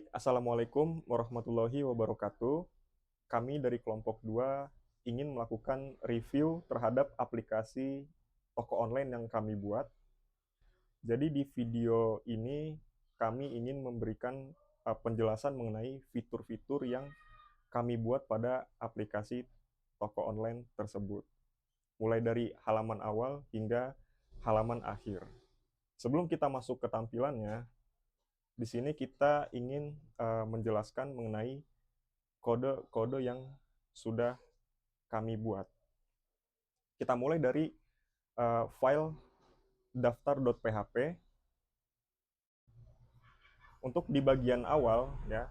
Assalamualaikum warahmatullahi wabarakatuh. Kami dari kelompok 2 ingin melakukan review terhadap aplikasi toko online yang kami buat. Jadi di video ini kami ingin memberikan penjelasan mengenai fitur-fitur yang kami buat pada aplikasi toko online tersebut. Mulai dari halaman awal hingga halaman akhir. Sebelum kita masuk ke tampilannya, di sini kita ingin menjelaskan mengenai kode-kode yang sudah kami buat. Kita mulai dari file daftar.php. Untuk di bagian awal ya,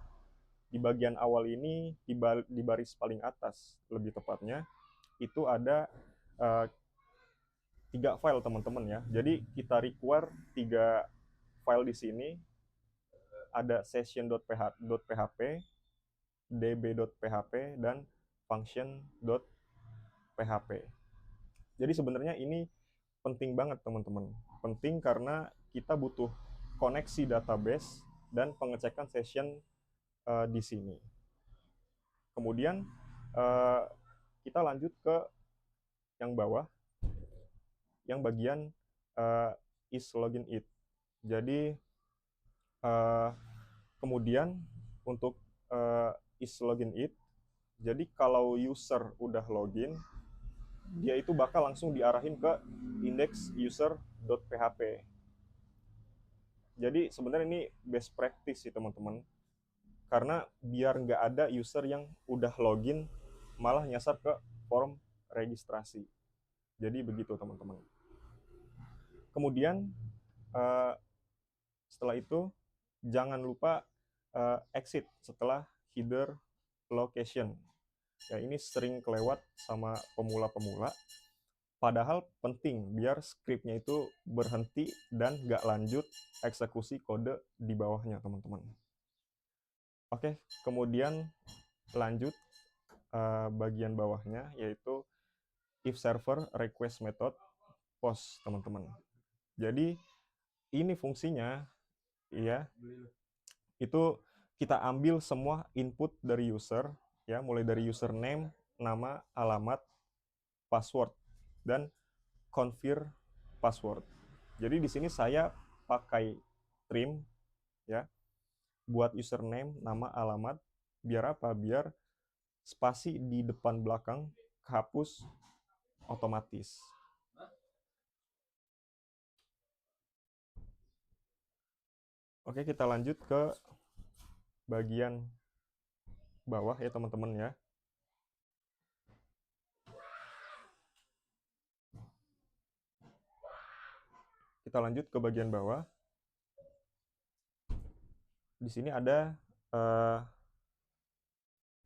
di bagian awal ini di baris paling atas lebih tepatnya itu ada uh, 3 file teman-teman ya. Jadi kita require 3 file di sini, ada session.php, db.php, dan function.php. Jadi sebenarnya ini penting banget teman-teman. Penting karena kita butuh koneksi database dan pengecekan session di sini. Kemudian uh, kita lanjut ke yang bawah, yang bagian is login it. Jadi uh, kemudian untuk is login it, jadi kalau user udah login, dia itu bakal langsung diarahin ke index user.php. Jadi sebenarnya ini best practice sih teman-teman, karena biar nggak ada user yang udah login malah nyasar ke form registrasi. Jadi begitu teman-teman. Kemudian eh, setelah itu jangan lupa exit setelah header location. Ya ini sering kelewat sama pemula-pemula. Padahal penting biar scriptnya itu berhenti dan nggak lanjut eksekusi kode di bawahnya teman-teman. Oke, kemudian lanjut bagian bawahnya yaitu if server request method post teman-teman. Jadi ini fungsinya ya, itu kita ambil semua input dari user ya, mulai dari username, nama, alamat, password, dan confirm password. Jadi di sini saya pakai trim ya buat username, nama, alamat. Biar apa? Biar spasi di depan belakang kehapus otomatis. Oke, kita lanjut ke bagian bawah ya teman-teman ya. Kita lanjut ke bagian bawah. Di sini ada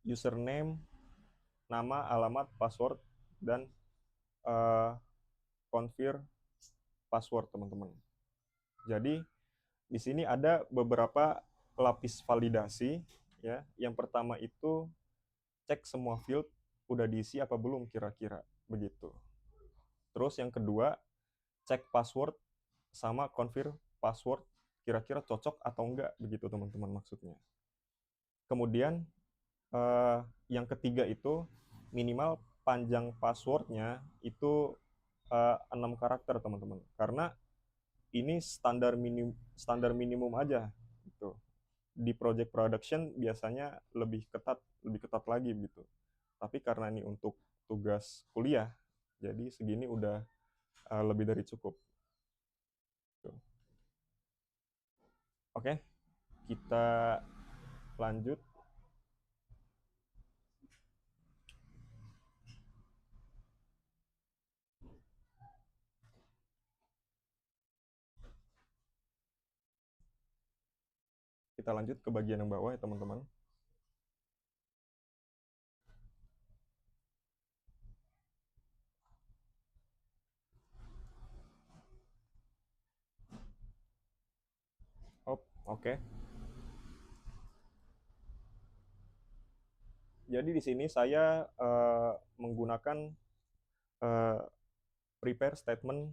username, nama, alamat, password, dan confirm password teman-teman. Jadi di sini ada beberapa lapis validasi ya. Yang pertama itu cek semua field udah diisi apa belum kira-kira begitu. Terus yang kedua, cek password sama confirm password kira-kira cocok atau enggak begitu teman-teman maksudnya. Kemudian yang ketiga itu minimal panjang passwordnya itu 6 karakter teman-teman. Karena ini standar minimum aja gitu. Di project production biasanya lebih ketat lagi gitu. Tapi karena ini untuk tugas kuliah, jadi segini udah lebih dari cukup. Tuh. Oke, kita lanjut. Kita lanjut ke bagian yang bawah ya teman-teman. Oh, oke. Jadi di sini saya menggunakan uh, prepare statement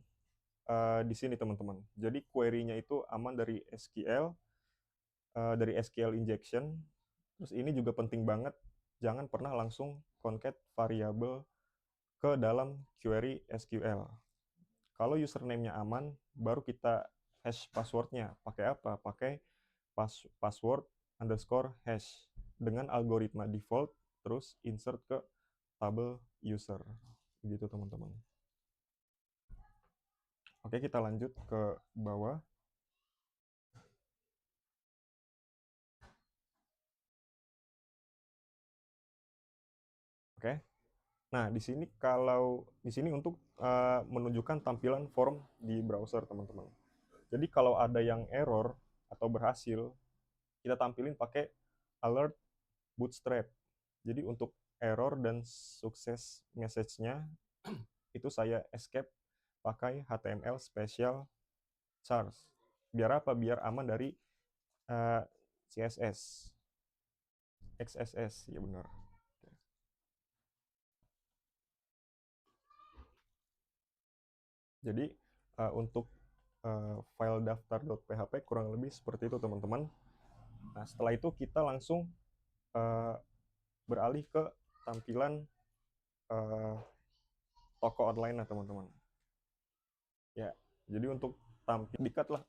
di sini teman-teman. Jadi query-nya itu aman dari SQL. dari SQL injection. Terus ini juga penting banget, jangan pernah langsung concat variabel ke dalam query SQL. Kalau username-nya aman, baru kita hash password-nya. Pakai apa? Pakai password underscore hash dengan algoritma default, terus insert ke tabel user. Begitu teman-teman. Oke, kita lanjut ke bawah. Oke. Nah, di sini untuk menunjukkan tampilan form di browser, teman-teman. Jadi kalau ada yang error atau berhasil, kita tampilin pakai alert bootstrap. Jadi untuk error dan sukses message-nya itu saya escape pakai HTML special charge. Biar apa? Biar aman dari CSS. XSS, ya benar. Jadi untuk file daftar.php kurang lebih seperti itu, teman-teman. Nah, setelah itu kita langsung beralih ke tampilan toko online, teman-teman. Ya, jadi untuk tampil dikat lah.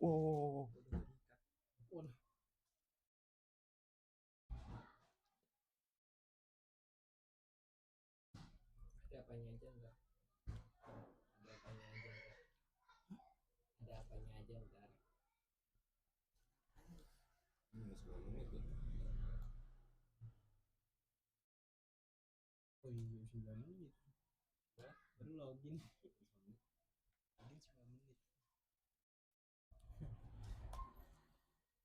Ada apanya aja enggak? Ada apanya aja enggak? Ada apanya aja enggak? Ini 10 menit ya. Oh iya 9 menit. Baru login. Login 9 menit.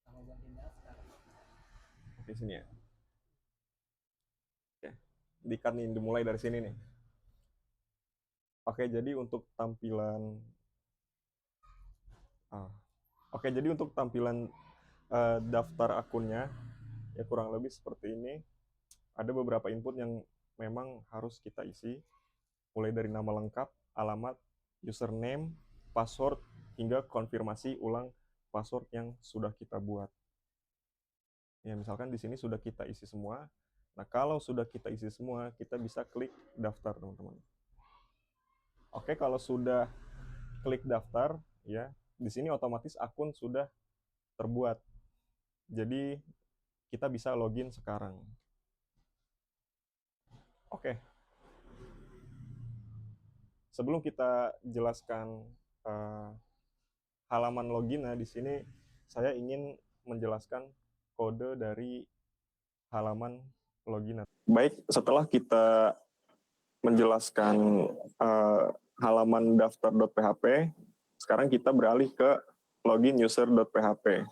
Sama ganti daftar. Di sini ya. Oke. Dikat nih, dimulai dari sini nih. Oke, jadi untuk tampilan Oke, jadi untuk tampilan daftar akunnya ya kurang lebih seperti ini. Ada beberapa input yang memang harus kita isi, mulai dari nama lengkap, alamat, username, password, hingga konfirmasi ulang password yang sudah kita buat. Ya, misalkan di sini sudah kita isi semua. Nah, kalau sudah kita isi semua, kita bisa klik daftar, teman-teman. Oke, kalau sudah klik daftar, ya, di sini otomatis akun sudah terbuat. Jadi, kita bisa login sekarang. Oke. Sebelum kita jelaskan halaman login, di sini saya ingin menjelaskan kode dari halaman login. Baik, setelah kita menjelaskan halaman daftar.php, sekarang kita beralih ke login user.php.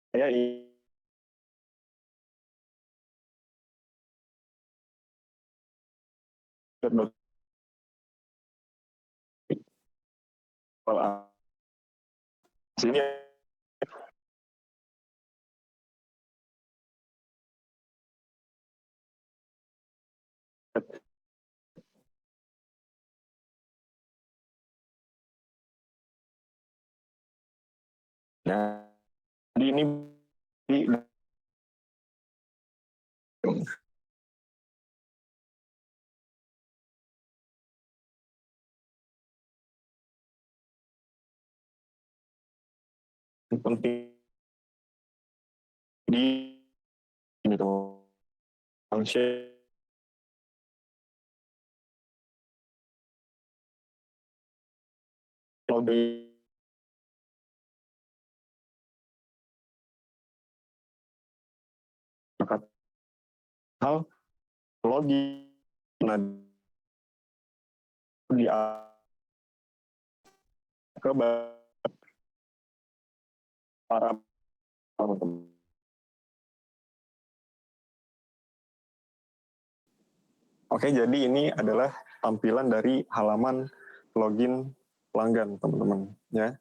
Saya sini ya, jadi ini penting di ini tuh function login hal login. Nah, di ke para teman-teman. Oke, jadi ini adalah tampilan dari halaman login pelanggan, teman-teman. Ya,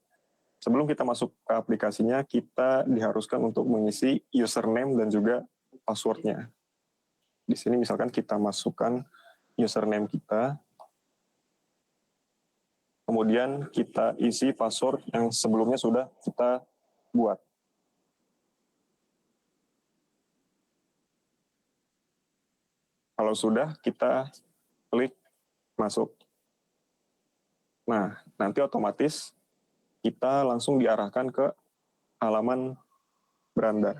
sebelum kita masuk ke aplikasinya, kita diharuskan untuk mengisi username dan juga passwordnya. Di sini misalkan kita masukkan username kita. kemudian kita isi password yang sebelumnya sudah kita buat. Kalau sudah, kita klik masuk. Nah, nanti otomatis kita langsung diarahkan ke halaman beranda.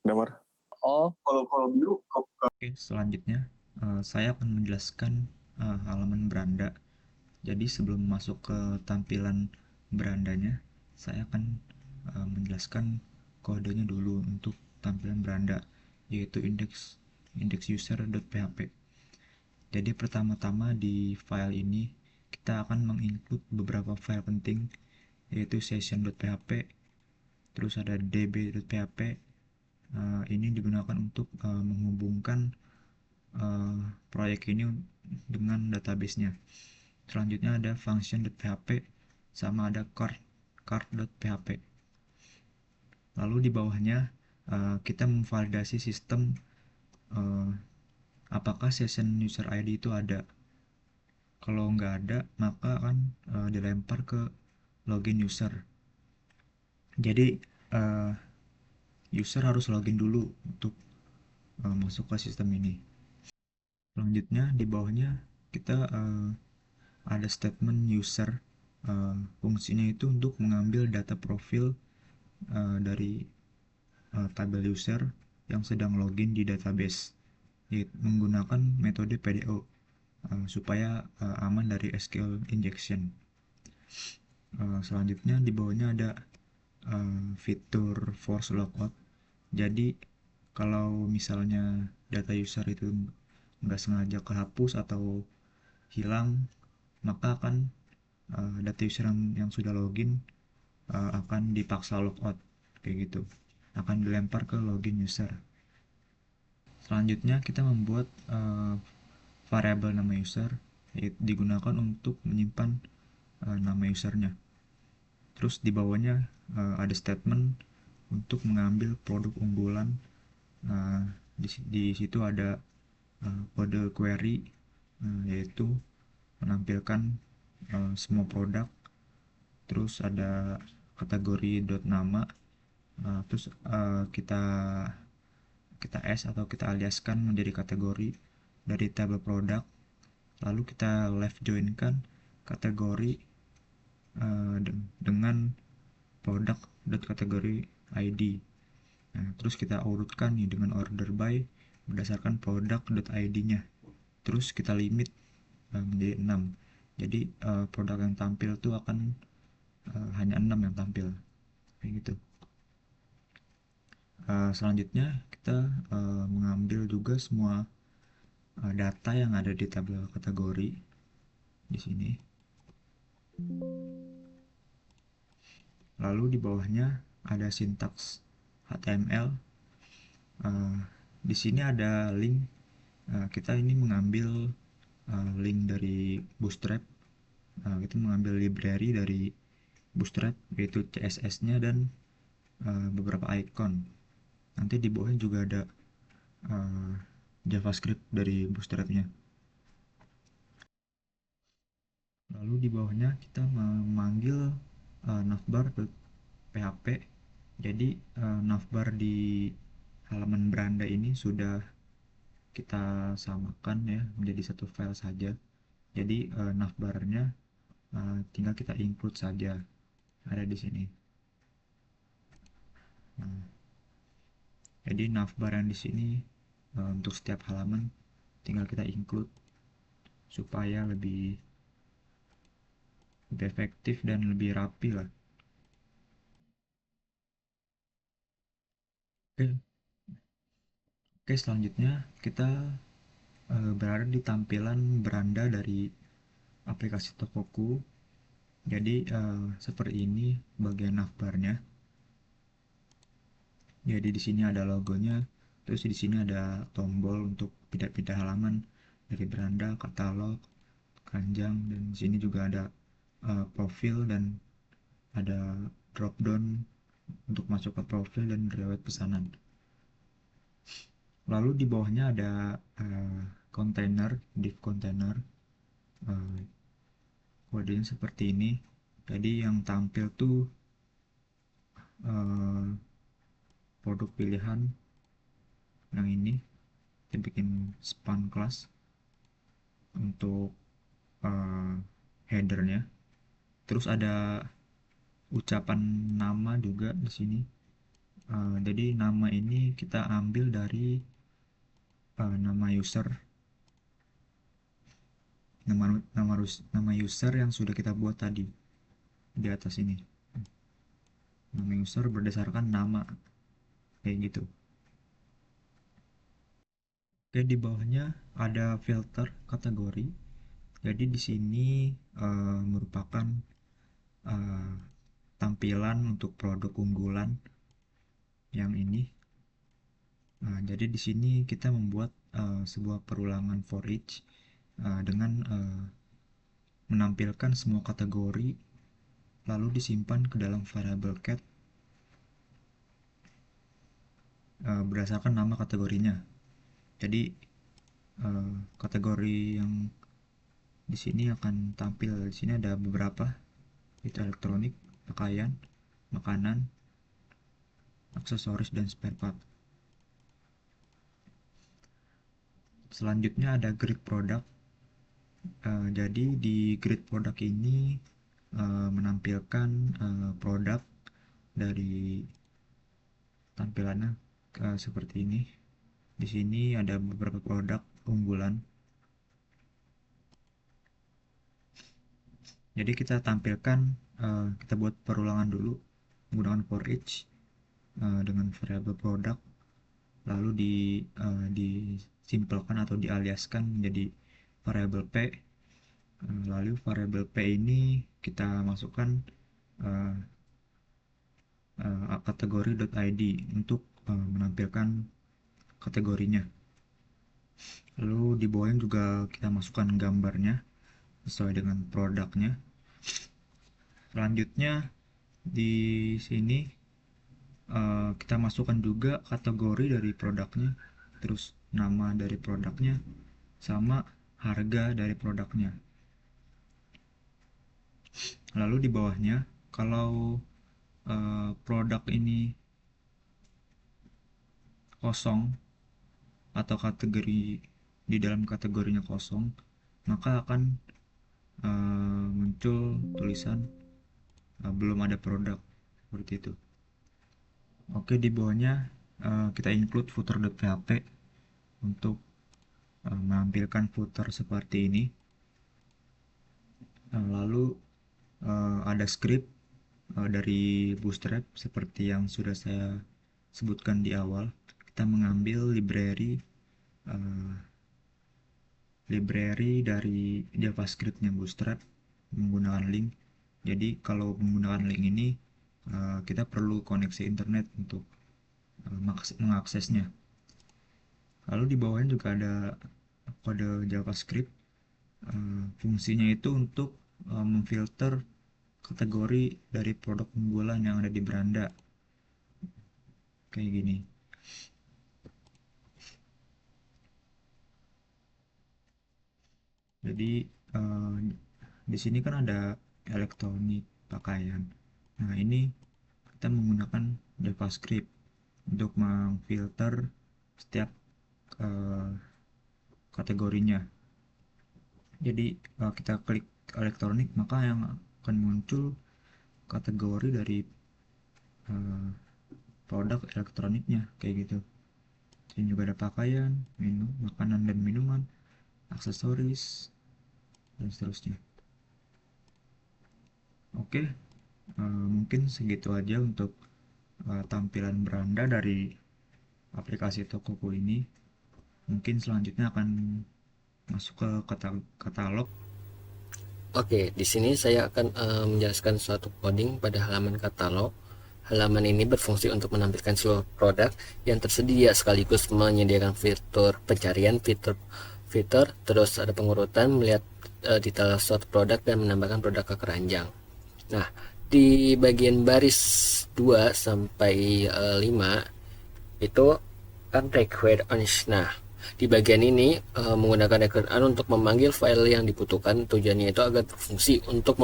Damar. Oh, kalau biru. Oke, selanjutnya saya akan menjelaskan halaman beranda. Jadi sebelum masuk ke tampilan berandanya, saya akan menjelaskan kodenya dulu untuk tampilan beranda, yaitu index_user.php. Jadi pertama-tama di file ini kita akan menginclude beberapa file penting, yaitu session.php, terus ada db.php. Ini digunakan untuk menghubungkan proyek ini dengan database-nya. Selanjutnya ada function.php sama ada card.php. Lalu di bawahnya kita memvalidasi sistem apakah session user ID itu ada. Kalau nggak ada, maka akan dilempar ke login user. Jadi user harus login dulu untuk masuk ke sistem ini. Selanjutnya di bawahnya kita ada statement user. Fungsinya itu untuk mengambil data profil dari tabel user yang sedang login di database, yaitu menggunakan metode PDO supaya aman dari SQL injection. Selanjutnya di bawahnya ada fitur force logout. Jadi kalau misalnya data user itu nggak sengaja kehapus atau hilang, maka akan data user yang sudah login akan dipaksa logout kayak gitu, akan dilempar ke login user. Selanjutnya kita membuat variabel nama user, yaitu digunakan untuk menyimpan nama usernya. Terus di bawahnya ada statement untuk mengambil produk unggulan. Di situ ada kode query, yaitu menampilkan semua produk. Terus ada kategori .nama, terus kita s atau kita aliaskan menjadi kategori dari tabel produk. Lalu kita left joinkan kategori dengan produk.kategori ID. Nah, terus kita urutkan nih dengan order by berdasarkan produk.id-nya. Terus kita limit menjadi 6. Jadi produk yang tampil tuh akan hanya 6 yang tampil. Kayak gitu. Selanjutnya kita mengambil juga semua data yang ada di tabel kategori di sini. Lalu di bawahnya ada sintaks HTML. Di sini ada link. Kita ini mengambil link dari Bootstrap. Kita mengambil library dari Bootstrap, yaitu CSS-nya dan beberapa icon. Nanti di bawahnya juga ada JavaScript dari Bootstrap-nya. Lalu di bawahnya kita memanggil navbar.php. Jadi navbar di halaman beranda ini sudah kita samakan ya menjadi satu file saja. Jadi navbarnya tinggal kita include saja, ada di sini. Nah, jadi navbar yang di sini untuk setiap halaman tinggal kita include supaya lebih efektif dan lebih rapi lah. Oke, selanjutnya kita berada di tampilan beranda dari aplikasi Tokoku. Jadi seperti ini bagian navbarnya. Jadi di sini ada logonya, terus di sini ada tombol untuk pindah-pindah halaman dari beranda, katalog, keranjang, dan di sini juga ada profil dan ada drop down untuk masuk ke profil dan riwayat pesanan. Lalu di bawahnya ada container, div container. kodenya seperti ini. Jadi yang tampil tuh produk pilihan yang ini. Kita bikin span class untuk headernya. Terus ada ucapan nama juga di sini. Jadi nama ini kita ambil dari nama user, nama user yang sudah kita buat tadi di atas ini. Nama user berdasarkan nama, kayak gitu. Oke, di bawahnya ada filter kategori. Jadi di sini merupakan tampilan untuk produk unggulan yang ini. Jadi di sini kita membuat sebuah perulangan for each dengan menampilkan semua kategori lalu disimpan ke dalam variabel cat berdasarkan nama kategorinya. Jadi kategori yang di sini akan tampil. Di sini ada beberapa, itu elektronik, pakaian, makanan, aksesoris, dan spare part. Selanjutnya ada grid product. Jadi di grid product ini menampilkan produk dari tampilannya seperti ini. Di sini ada beberapa produk unggulan. Jadi kita tampilkan, kita buat perulangan dulu menggunakan for each dengan variabel produk, lalu disimpelkan atau dialiaskan menjadi variabel p. Lalu variabel p ini kita masukkan kategori.id untuk menampilkan kategorinya. Lalu di bawahnya juga kita masukkan gambarnya sesuai dengan produknya. Selanjutnya di sini kita masukkan juga kategori dari produknya, terus nama dari produknya, sama harga dari produknya. Lalu di bawahnya, kalau produk ini kosong atau kategori di dalam kategorinya kosong, maka akan muncul tulisan belum ada produk, seperti itu. Oke, di bawahnya kita include footer.php untuk menampilkan footer seperti ini. Lalu ada script dari Bootstrap seperti yang sudah saya sebutkan di awal. Kita mengambil library dari JavaScript-nya Bootstrap menggunakan link. Jadi kalau menggunakan link ini kita perlu koneksi internet untuk mengaksesnya. Lalu di bawahnya juga ada kode JavaScript. Fungsinya itu untuk memfilter kategori dari produk unggulan yang ada di beranda, kayak gini. Jadi di sini kan ada elektronik, pakaian. Nah, ini kita menggunakan JavaScript untuk memfilter setiap kategorinya. Jadi kita klik elektronik, maka yang akan muncul kategori dari produk elektroniknya, kayak gitu. Sini juga ada pakaian, makanan dan minuman, aksesoris, dan seterusnya. Oke, mungkin segitu aja untuk tampilan beranda dari aplikasi Tokoku ini. Mungkin selanjutnya akan masuk ke katalog. Oke, di sini saya akan menjelaskan suatu coding pada halaman katalog. Halaman ini berfungsi untuk menampilkan seluruh produk yang tersedia sekaligus menyediakan fitur pencarian, fitur, terus ada pengurutan, melihat detail suatu produk dan menambahkan produk ke keranjang. Nah, di bagian baris 2 sampai 5 itu kan required on. Nah, di bagian ini menggunakan record untuk memanggil file yang dibutuhkan. Tujuannya itu agar berfungsi untuk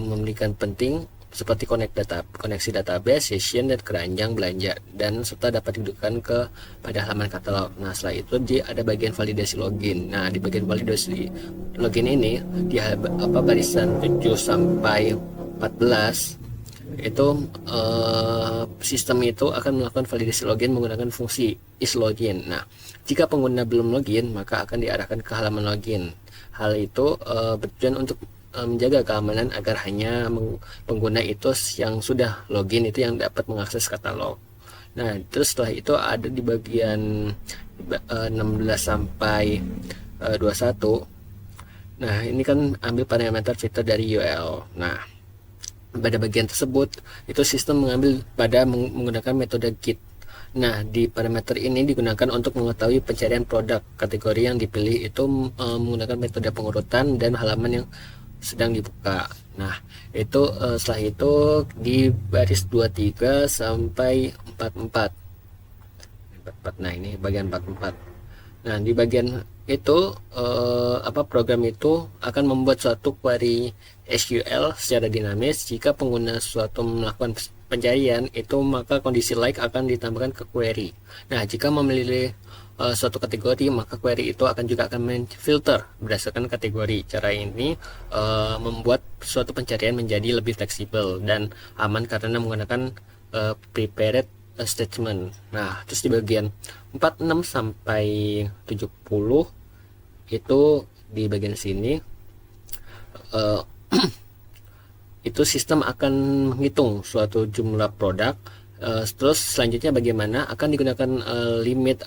memberikan penting seperti koneksi database, session, dan keranjang belanja, dan serta dapat didudukkan pada halaman katalog. Nah, setelah itu ada bagian validasi login. Nah, di bagian validasi login ini di barisan 7 sampai 14 itu sistem itu akan melakukan validasi login menggunakan fungsi isLogin. Nah, jika pengguna belum login, maka akan diarahkan ke halaman login. Hal itu bertujuan untuk menjaga keamanan agar hanya pengguna itu yang sudah login itu yang dapat mengakses katalog. Nah, terus setelah itu ada di bagian 16 sampai 21. Nah, ini kan ambil parameter fitur dari UL. Nah, pada bagian tersebut itu sistem mengambil pada menggunakan metode GET. Nah, di parameter ini digunakan untuk mengetahui pencarian produk. Kategori yang dipilih itu menggunakan metode pengurutan dan halaman yang sedang dibuka. Nah, itu setelah itu di baris 23 sampai 44. Nah, ini bagian 44. Nah, di bagian itu program itu akan membuat suatu query SQL secara dinamis. Jika pengguna suatu melakukan pencarian itu, maka kondisi like akan ditambahkan ke query. Nah, jika memilih suatu kategori, maka query itu juga akan menfilter berdasarkan kategori. Cara ini membuat suatu pencarian menjadi lebih fleksibel dan aman karena menggunakan prepared statement. Nah, terus di bagian 46 sampai 70 itu di bagian sini itu sistem akan menghitung suatu jumlah produk. Terus selanjutnya bagaimana akan digunakan limit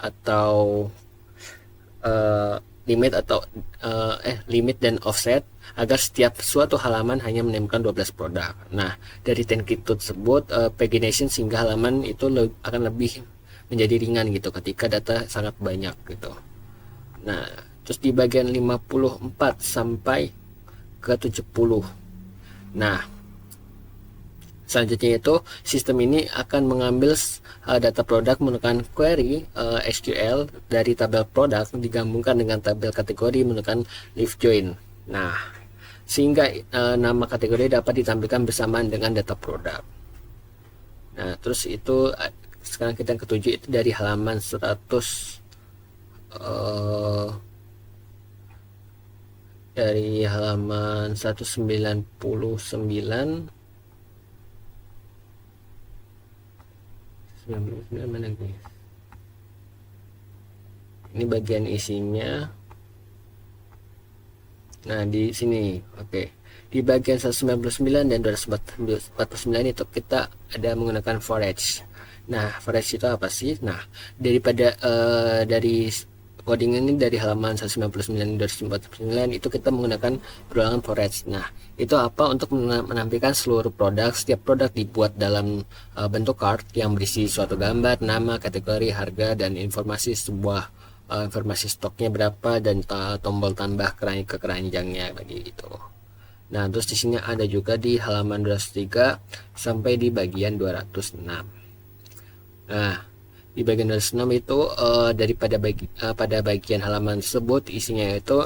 dan offset agar setiap suatu halaman hanya menemukan 12 produk. Nah, dari teknik tersebut pagination sehingga halaman itu akan lebih menjadi ringan gitu ketika data sangat banyak gitu. Nah, terus di bagian 54 sampai ke 70. Nah, selanjutnya itu sistem ini akan mengambil data produk menggunakan query SQL dari tabel produk digabungkan dengan tabel kategori menggunakan leaf join. Nah, sehingga nama kategori dapat ditampilkan bersamaan dengan data produk. Nah, terus itu sekarang kita yang ketujuh itu dari halaman 100 dari halaman 199 mana guys? Ini bagian isinya. Nah, di sini oke. Di bagian 199 dan 249 itu kita ada menggunakan forage. Nah, forage itu apa sih? Nah, dari coding ini dari halaman 199 dan 249 itu kita menggunakan perulangan forage. Nah, itu apa? Untuk menampilkan seluruh produk. Setiap produk dibuat dalam bentuk card yang berisi suatu gambar, nama, kategori, harga, dan informasi informasi stoknya berapa dan tombol tambah ke keranjangnya begitu. Nah, terus di sini ada juga di halaman 203 sampai di bagian 206. Nah, di bagian 206 itu pada bagian halaman tersebut isinya itu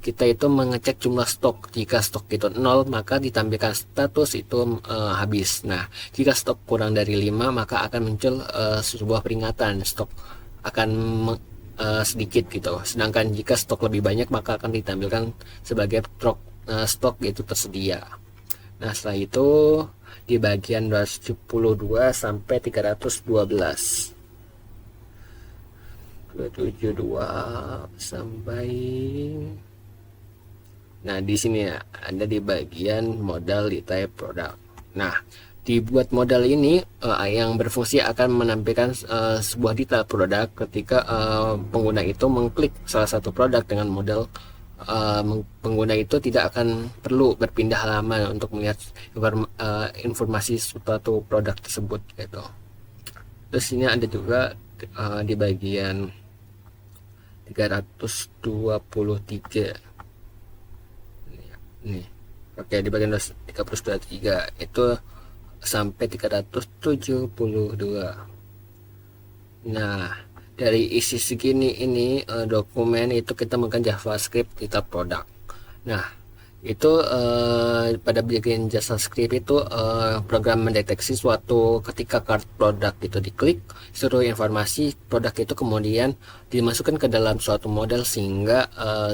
kita itu mengecek jumlah stok. Jika stok itu 0, maka ditampilkan status itu habis. Nah, jika stok kurang dari 5, maka akan muncul sebuah peringatan stok akan sedikit gitu. Sedangkan jika stok lebih banyak, maka akan ditampilkan sebagai stok itu tersedia. Nah, setelah itu di bagian 272 sampai 312. 272 sampai. Nah, di sini ya, ada di bagian modal di type produk. Nah, dibuat modal ini yang berfungsi akan menampilkan sebuah detail produk ketika pengguna itu mengklik salah satu produk dengan modal. Pengguna itu tidak akan perlu berpindah halaman untuk melihat informasi suatu produk tersebut gitu. Terus ini ada juga di bagian 323 nih. Oke, di bagian 323 itu sampai 372. Nah, dari isi segini ini dokumen itu kita menggunakan JavaScript kita produk. Nah, itu pada bagian JavaScript itu program mendeteksi suatu ketika kartu produk itu diklik, seluruh informasi produk itu kemudian dimasukkan ke dalam suatu model sehingga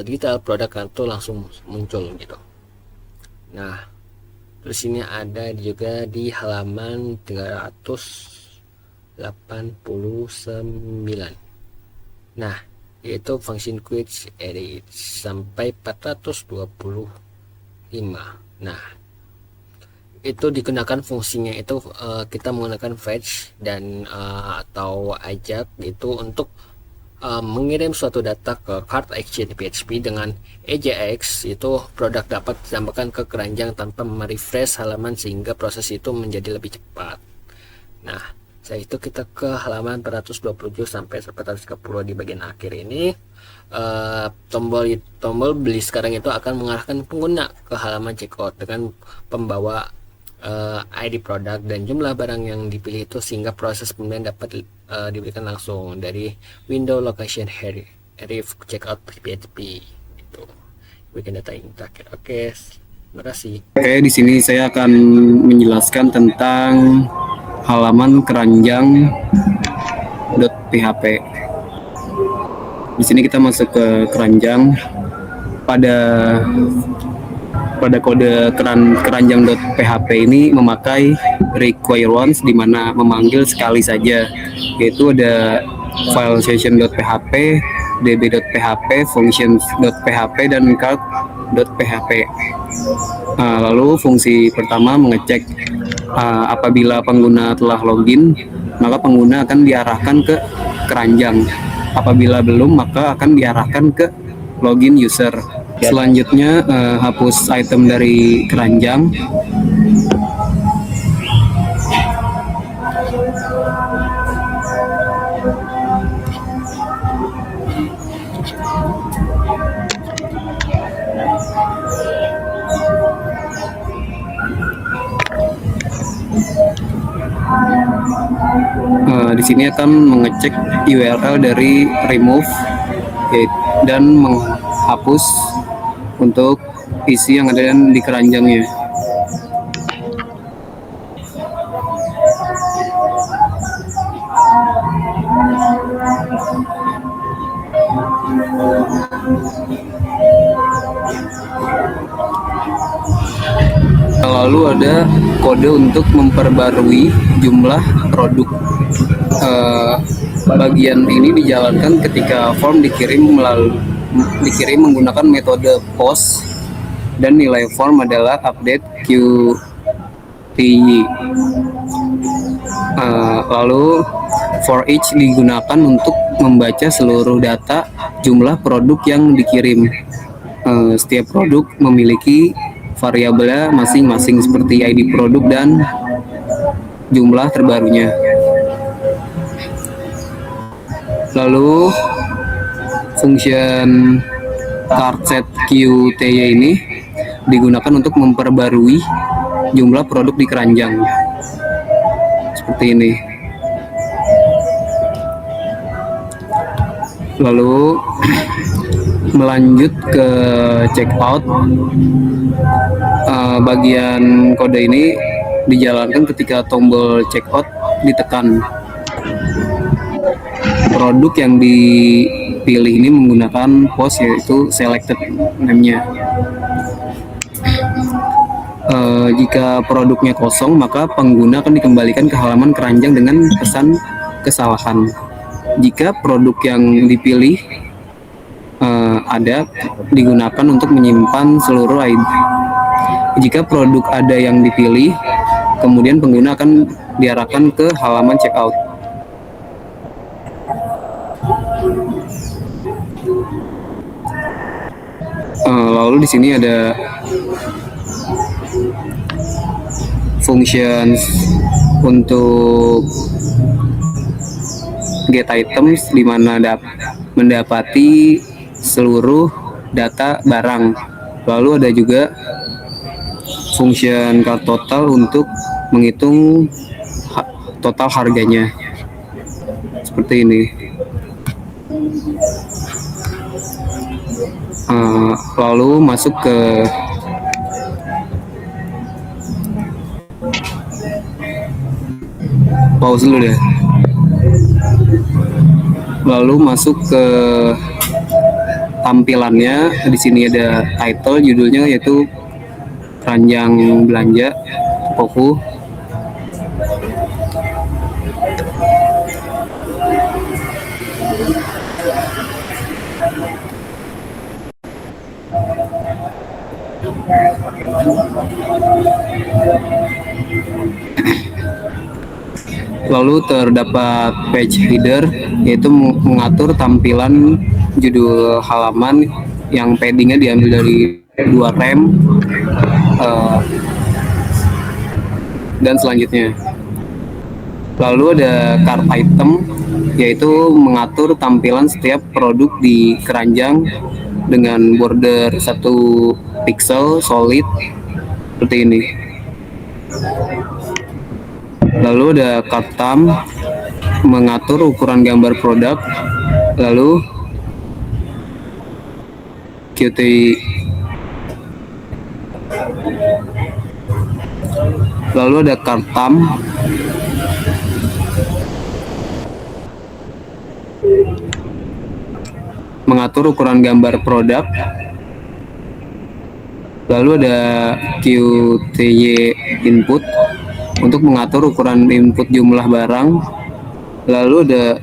detail produk itu langsung muncul gitu. Nah, terus ini ada juga di halaman 389. Nah, yaitu function quick edit sampai 425. Nah, itu digunakan fungsinya itu kita menggunakan fetch dan atau ajak itu untuk mengirim suatu data ke cart exchange PHP dengan AJAX. Itu produk dapat ditambahkan ke keranjang tanpa merefresh halaman sehingga proses itu menjadi lebih cepat. Nah, setelah itu kita ke halaman 427 sampai 430 di bagian akhir ini. Tombol beli sekarang itu akan mengarahkan pengguna ke halaman checkout dengan pembawa ID produk dan jumlah barang yang dipilih itu sehingga proses pembelian dapat diberikan langsung dari window location href checkout PHP itu. Bikin data yang terakhir. Oke, terima kasih. Oke, di sini saya akan menjelaskan tentang halaman keranjang.php. Di sini kita masuk ke keranjang. Pada kode keranjang.php ini memakai require once, di mana memanggil sekali saja, yaitu ada file session.php, db.php, functions.php, dan card.php. Lalu fungsi pertama mengecek apabila pengguna telah login, maka pengguna akan diarahkan ke keranjang. Apabila belum, maka akan diarahkan ke login user. Selanjutnya hapus item dari keranjang. Di sini akan mengecek URL dari remove dan menghapus untuk isi yang ada di keranjangnya. Lalu ada kode untuk memperbarui jumlah produk. Bagian ini dijalankan ketika form dikirim menggunakan metode post dan nilai form adalah update QTY. Lalu for each digunakan untuk membaca seluruh data jumlah produk yang dikirim. Setiap produk memiliki variabelnya masing-masing seperti ID produk dan jumlah terbarunya. Lalu function cardSetQTY ini digunakan untuk memperbarui jumlah produk di keranjang. Seperti ini. Lalu melanjut ke checkout. Bagian kode ini dijalankan ketika tombol checkout ditekan. Produk yang dipilih ini menggunakan post, yaitu selected name-nya. Jika produknya kosong, maka pengguna akan dikembalikan ke halaman keranjang dengan pesan kesalahan. Jika produk yang dipilih ada, digunakan untuk menyimpan seluruh ID. Jika produk ada yang dipilih, kemudian pengguna akan diarahkan ke halaman checkout. Lalu di sini ada functions untuk get items, di mana mendapati seluruh data barang. Lalu ada juga function cart total untuk menghitung total harganya. Seperti ini. Lalu masuk ke pause dulu deh. Lalu masuk ke tampilannya. Di sini ada title, judulnya yaitu keranjang belanja Tokoku. Lalu terdapat page header, yaitu mengatur tampilan judul halaman yang paddingnya diambil dari 2 rem dan selanjutnya. Lalu ada cart item, yaitu mengatur tampilan setiap produk di keranjang dengan border 1 pixel solid seperti ini. Lalu ada cart thumb, mengatur ukuran gambar produk. Lalu QT, lalu ada cart thumb, mengatur ukuran gambar produk. Lalu ada QTY input, untuk mengatur ukuran input jumlah barang. Lalu ada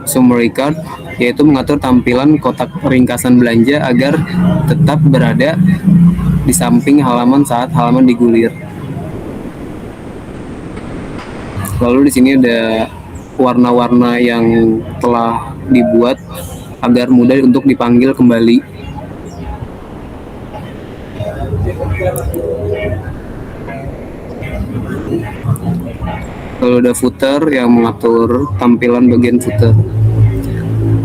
summary card, yaitu mengatur tampilan kotak ringkasan belanja agar tetap berada di samping halaman saat halaman digulir. Lalu di sini ada warna-warna yang telah dibuat agar mudah untuk dipanggil kembali. Lalu ada footer yang mengatur tampilan bagian footer.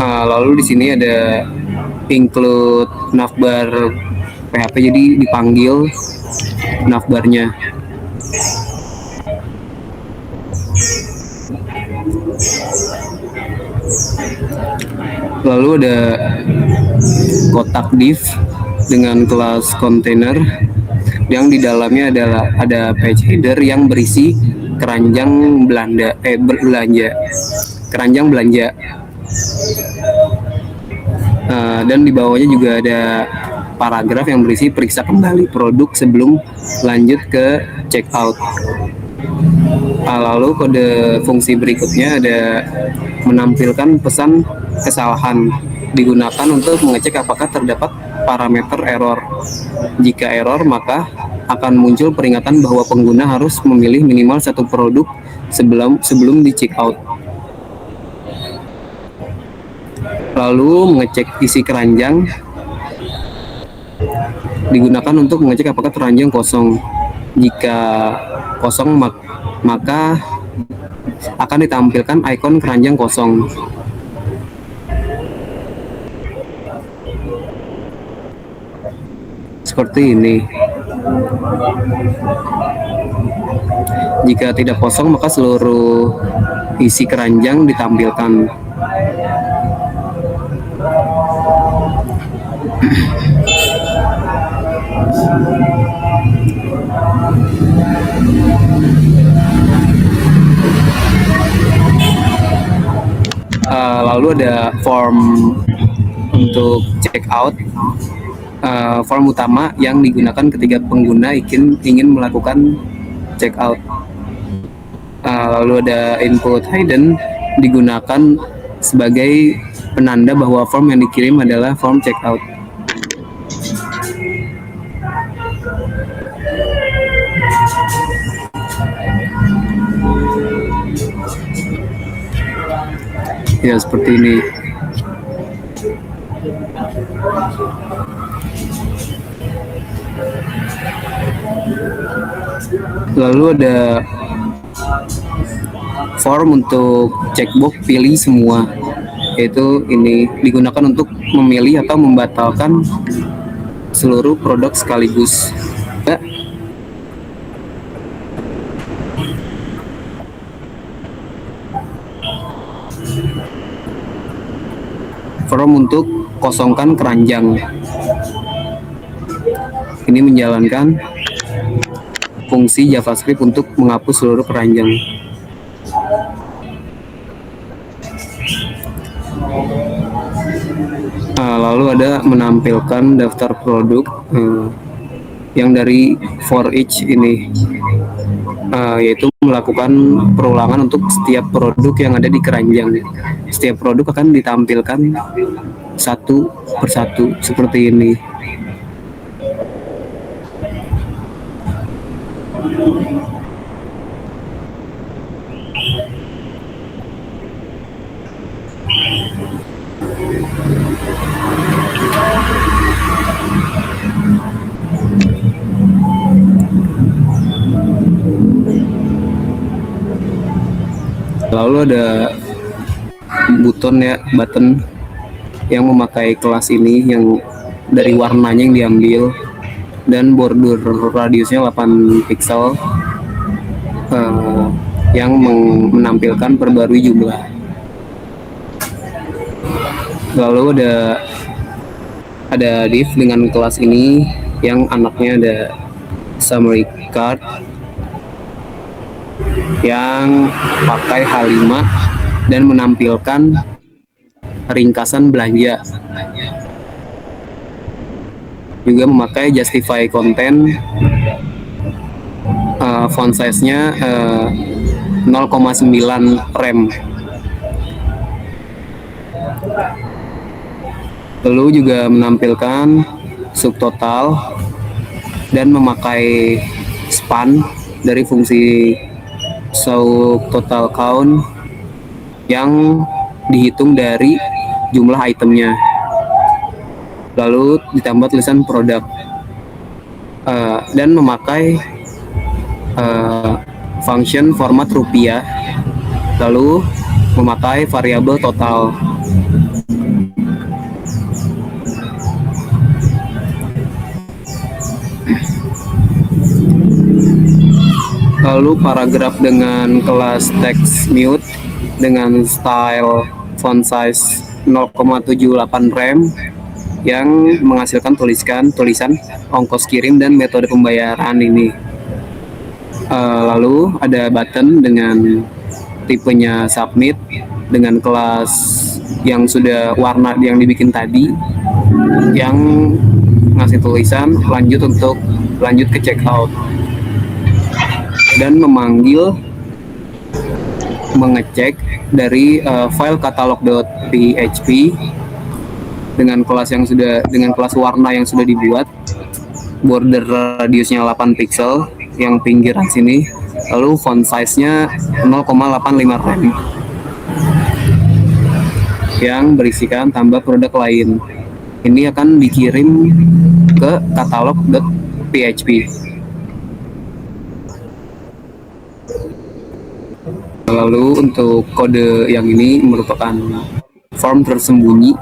Lalu di sini ada include navbar PHP, jadi dipanggil navbarnya. Lalu ada kotak div dengan kelas container yang di dalamnya ada page header yang berisi keranjang keranjang belanja. Dan di bawahnya juga ada paragraf yang berisi periksa kembali produk sebelum lanjut ke checkout. Lalu kode fungsi berikutnya ada menampilkan pesan kesalahan, digunakan untuk mengecek apakah terdapat parameter error. Jika error, maka akan muncul peringatan bahwa pengguna harus memilih minimal 1 produk sebelum di checkout. Lalu mengecek isi keranjang, digunakan untuk mengecek apakah keranjang kosong. Jika kosong, maka akan ditampilkan ikon keranjang kosong. Seperti ini. Jika tidak kosong, maka seluruh isi keranjang ditampilkan. Lalu ada form untuk checkout, form utama yang digunakan ketika pengguna ingin melakukan checkout. Lalu ada input hidden, digunakan sebagai penanda bahwa form yang dikirim adalah form checkout. Ya, seperti ini. Lalu ada form untuk checkbox pilih semua, yaitu ini digunakan untuk memilih atau membatalkan seluruh produk sekaligus. Form untuk kosongkan keranjang. Ini menjalankan fungsi JavaScript untuk menghapus seluruh keranjang. Lalu ada menampilkan daftar produk yang dari for each ini, yaitu melakukan perulangan untuk setiap produk yang ada di keranjang. Setiap produk akan ditampilkan satu persatu seperti ini. Lalu ada button yang memakai kelas ini, yang dari warnanya yang diambil, dan border radiusnya 8 pixel, yang menampilkan perbarui jumlah. Lalu ada div dengan kelas ini yang anaknya ada summary card yang pakai H5 dan menampilkan ringkasan belanja. Juga memakai justify content, font size-nya 0,9 rem. Lalu juga menampilkan subtotal dan memakai span dari fungsi subtotal count yang dihitung dari jumlah itemnya. Lalu ditambah tulisan produk, dan memakai function format rupiah, lalu memakai variabel total. Lalu paragraf dengan kelas text mute dengan style font size 0,78 rem yang menghasilkan tulisan ongkos kirim dan metode pembayaran ini. Lalu ada button dengan tipenya submit dengan kelas yang sudah warna yang dibikin tadi, yang ngasih tulisan lanjut ke checkout, dan mengecek dari file katalog.php dengan kelas warna yang sudah dibuat, border radiusnya 8 pixel yang pinggiran sini, lalu font size-nya 0,85 rem yang berisikan tambah produk lain. Ini akan dikirim ke katalog.php. Lalu untuk kode yang ini merupakan form tersembunyi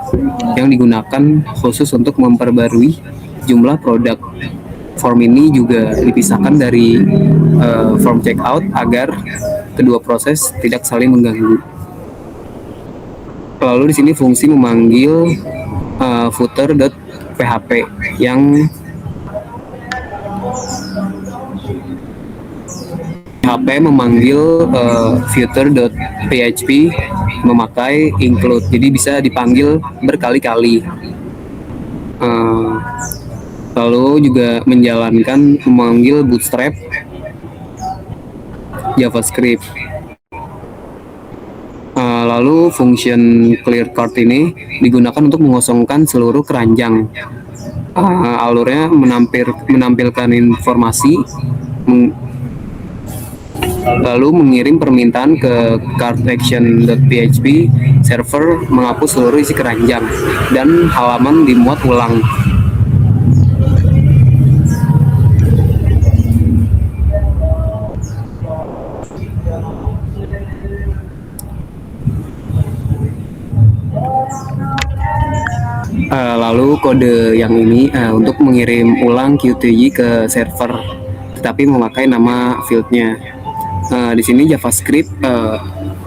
yang digunakan khusus untuk memperbarui jumlah produk. Form ini juga dipisahkan dari form checkout agar kedua proses tidak saling mengganggu. Lalu di sini fungsi memanggil footer.php yang PHP memanggil footer.php memakai include, jadi bisa dipanggil berkali-kali. Lalu juga memanggil bootstrap JavaScript. Lalu function clear cart ini digunakan untuk mengosongkan seluruh keranjang. Alurnya menampilkan informasi, lalu mengirim permintaan ke cart-action.php server menghapus seluruh isi keranjang, dan halaman dimuat ulang. Lalu kode yang ini untuk mengirim ulang QTY ke server, tetapi memakai nama fieldnya. Di sini JavaScript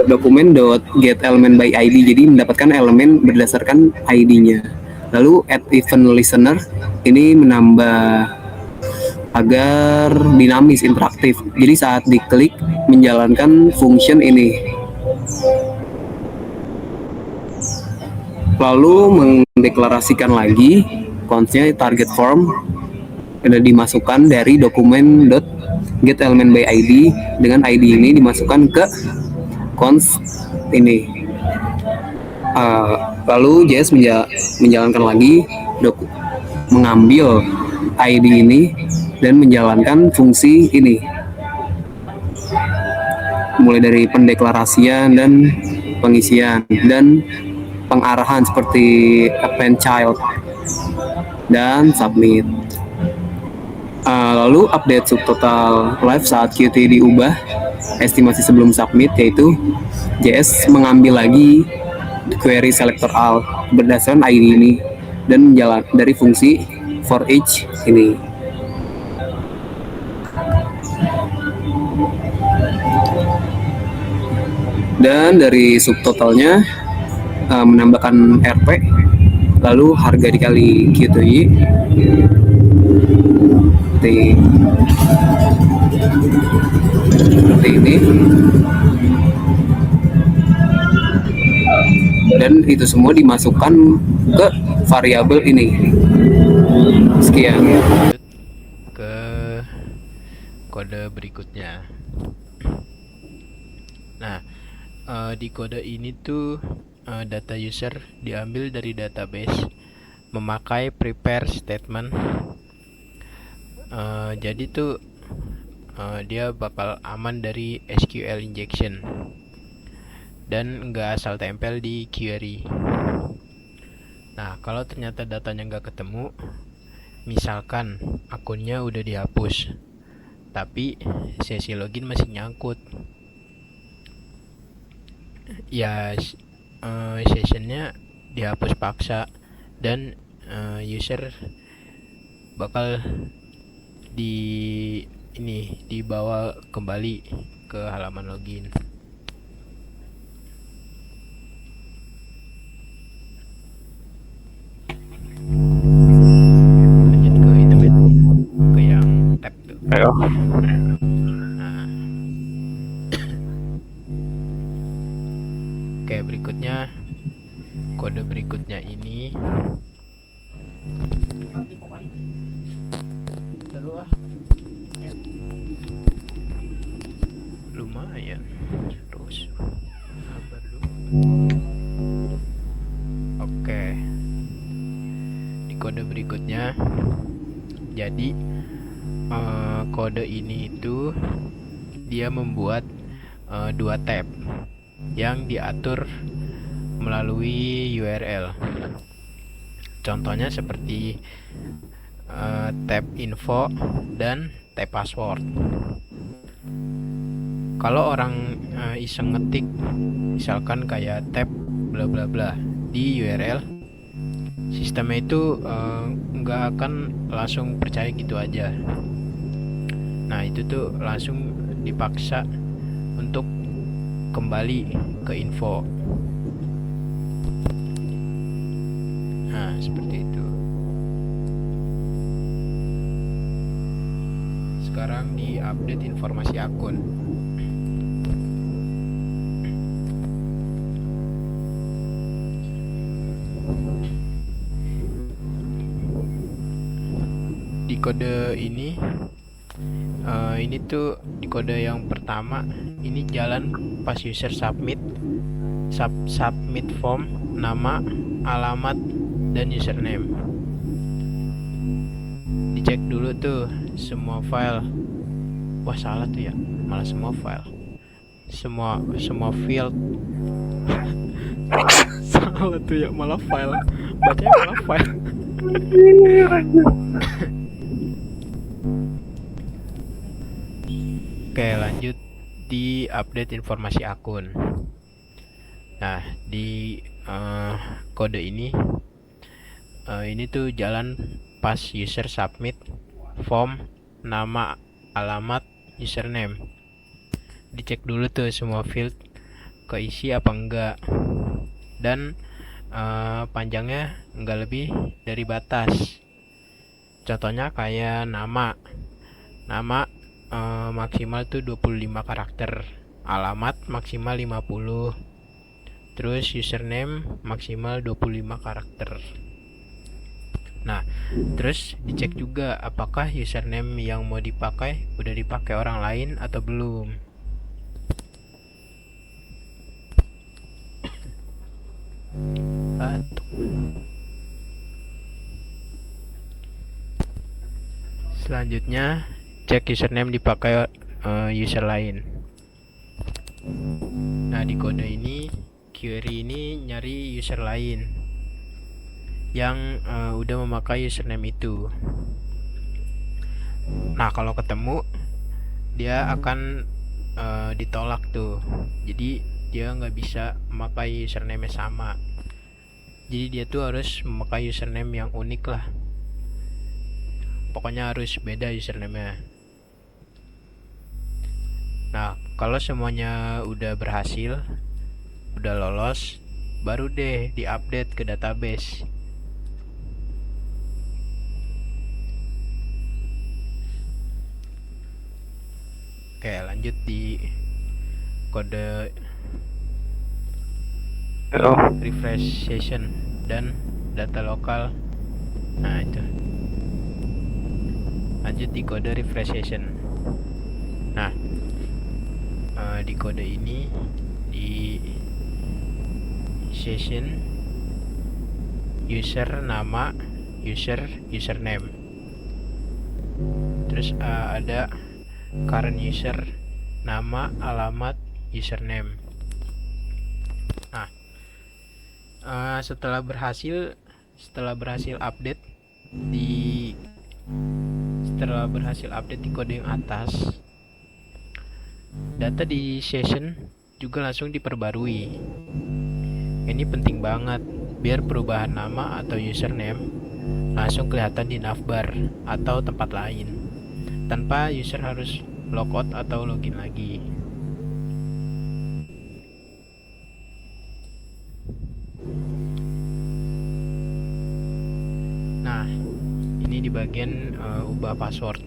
dokumen.getElementById, jadi mendapatkan elemen berdasarkan ID-nya. Lalu add event listener ini menambah agar dinamis, interaktif. Jadi saat diklik menjalankan function ini. Lalu mendeklarasikan lagi constnya target form ada dimasukkan dari dokumen get element by id, dengan id ini dimasukkan ke const ini. Lalu JS menjalankan lagi mengambil id ini dan menjalankan fungsi ini, mulai dari pendeklarasian dan pengisian dan pengarahan seperti append child dan submit. Lalu update subtotal live saat Qt diubah estimasi sebelum submit, yaitu JS mengambil lagi query selector all berdasarkan ID ini dan menjalan dari fungsi for each ini. Dan dari subtotalnya menambahkan RP, lalu harga dikali QTY seperti ini, dan itu semua dimasukkan ke variabel ini. Sekian. Ke kode berikutnya. Nah, di kode ini tuh data user diambil dari database memakai prepare statement. Jadi tuh dia bakal aman dari SQL injection dan nggak asal tempel di query. Nah, kalau ternyata datanya nggak ketemu, misalkan akunnya udah dihapus tapi sesi login masih nyangkut, ya sessionnya dihapus paksa dan user bakal dibawa kembali ke halaman login. Lanjut ke itu, ke yang tab tuh. Ayo. Nah, oke, berikutnya kode berikutnya ini lumayan, terus sabar dulu. Oke, di kode berikutnya, jadi kode ini itu dia membuat dua tab yang diatur melalui URL. Contohnya seperti tab info dan tab password. Kalau orang iseng ngetik misalkan kayak tab bla bla bla di URL, sistemnya itu nggak akan langsung percaya gitu aja. Nah, itu tuh langsung dipaksa untuk kembali ke info. Nah, seperti itu. Sekarang di update informasi akun. Di kode ini tuh di kode yang pertama ini jalan pas user submit form, nama, alamat, dan username. Dicek dulu tuh semua file. Wah, salah tuh ya, malah semua file, semua field. Salah tuh ya, malah file, bacanya malah file. Oke, lanjut di update informasi akun. Nah, di kode ini tuh jalan pas user submit form, nama, alamat, username. Dicek dulu tuh semua field keisi apa enggak, dan panjangnya enggak lebih dari batas. Contohnya kayak nama Nama maksimal tuh 25 karakter, alamat maksimal 50, terus username maksimal 25 karakter. Nah, terus dicek juga apakah username yang mau dipakai udah dipakai orang lain atau belum. Batuk. Selanjutnya, cek username dipakai user lain. Nah, di kode ini, query ini nyari user lain yang udah memakai username itu. Nah, kalau ketemu, dia akan ditolak tuh. Jadi dia nggak bisa memakai username yang sama. Jadi dia tuh harus memakai username yang unik lah. Pokoknya harus beda username-nya. Nah, kalau semuanya udah berhasil, udah lolos, baru deh diupdate ke database. Oke, lanjut di kode refresh session dan data lokal. Nah, itu. Lanjut di kode refresh session. Nah, di kode ini di session user nama, username. Terus ada current user, nama, alamat, username. Nah, setelah berhasil update di kode yang atas, data di session juga langsung diperbarui. Ini penting banget biar perubahan nama atau username langsung kelihatan di navbar atau tempat lain tanpa user harus logout atau login lagi. Nah, ini di bagian ubah password.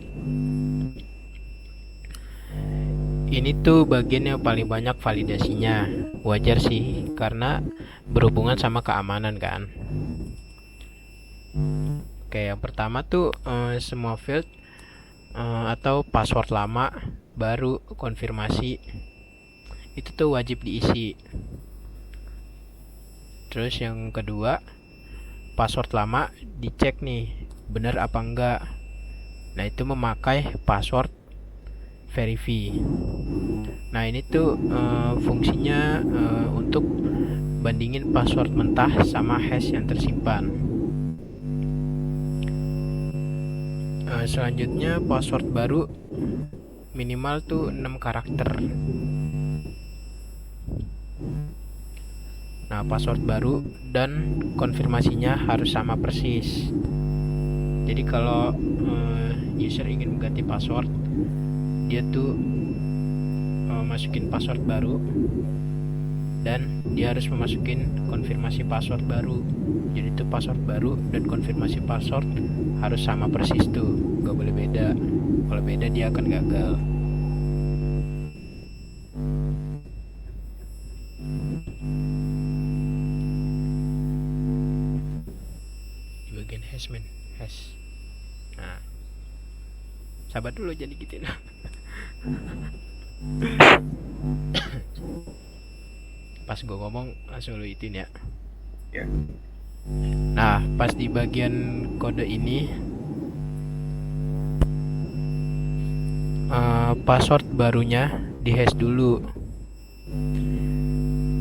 Ini tuh bagian yang paling banyak validasinya. Wajar sih, karena berhubungan sama keamanan kan. Oke, yang pertama tuh semua field atau password lama baru konfirmasi itu tuh wajib diisi. Terus yang kedua, password lama dicek nih bener apa enggak. Nah, itu memakai password verify. Nah, ini tuh fungsinya untuk bandingin password mentah sama hash yang tersimpan. Selanjutnya password baru minimal tuh 6 karakter. Nah, password baru dan konfirmasinya harus sama persis. Jadi kalau user ingin mengganti password, dia tuh masukin password baru dan dia harus memasukin konfirmasi password baru. Jadi itu password baru dan konfirmasi password harus sama persis tuh, gak boleh beda. Kalau beda dia akan gagal. Di bagian hash. Nah, sabar dulu jadi gitu. Pas gue ngomong langsung lu itin ya. Nah, pas di bagian kode ini password barunya dihash dulu.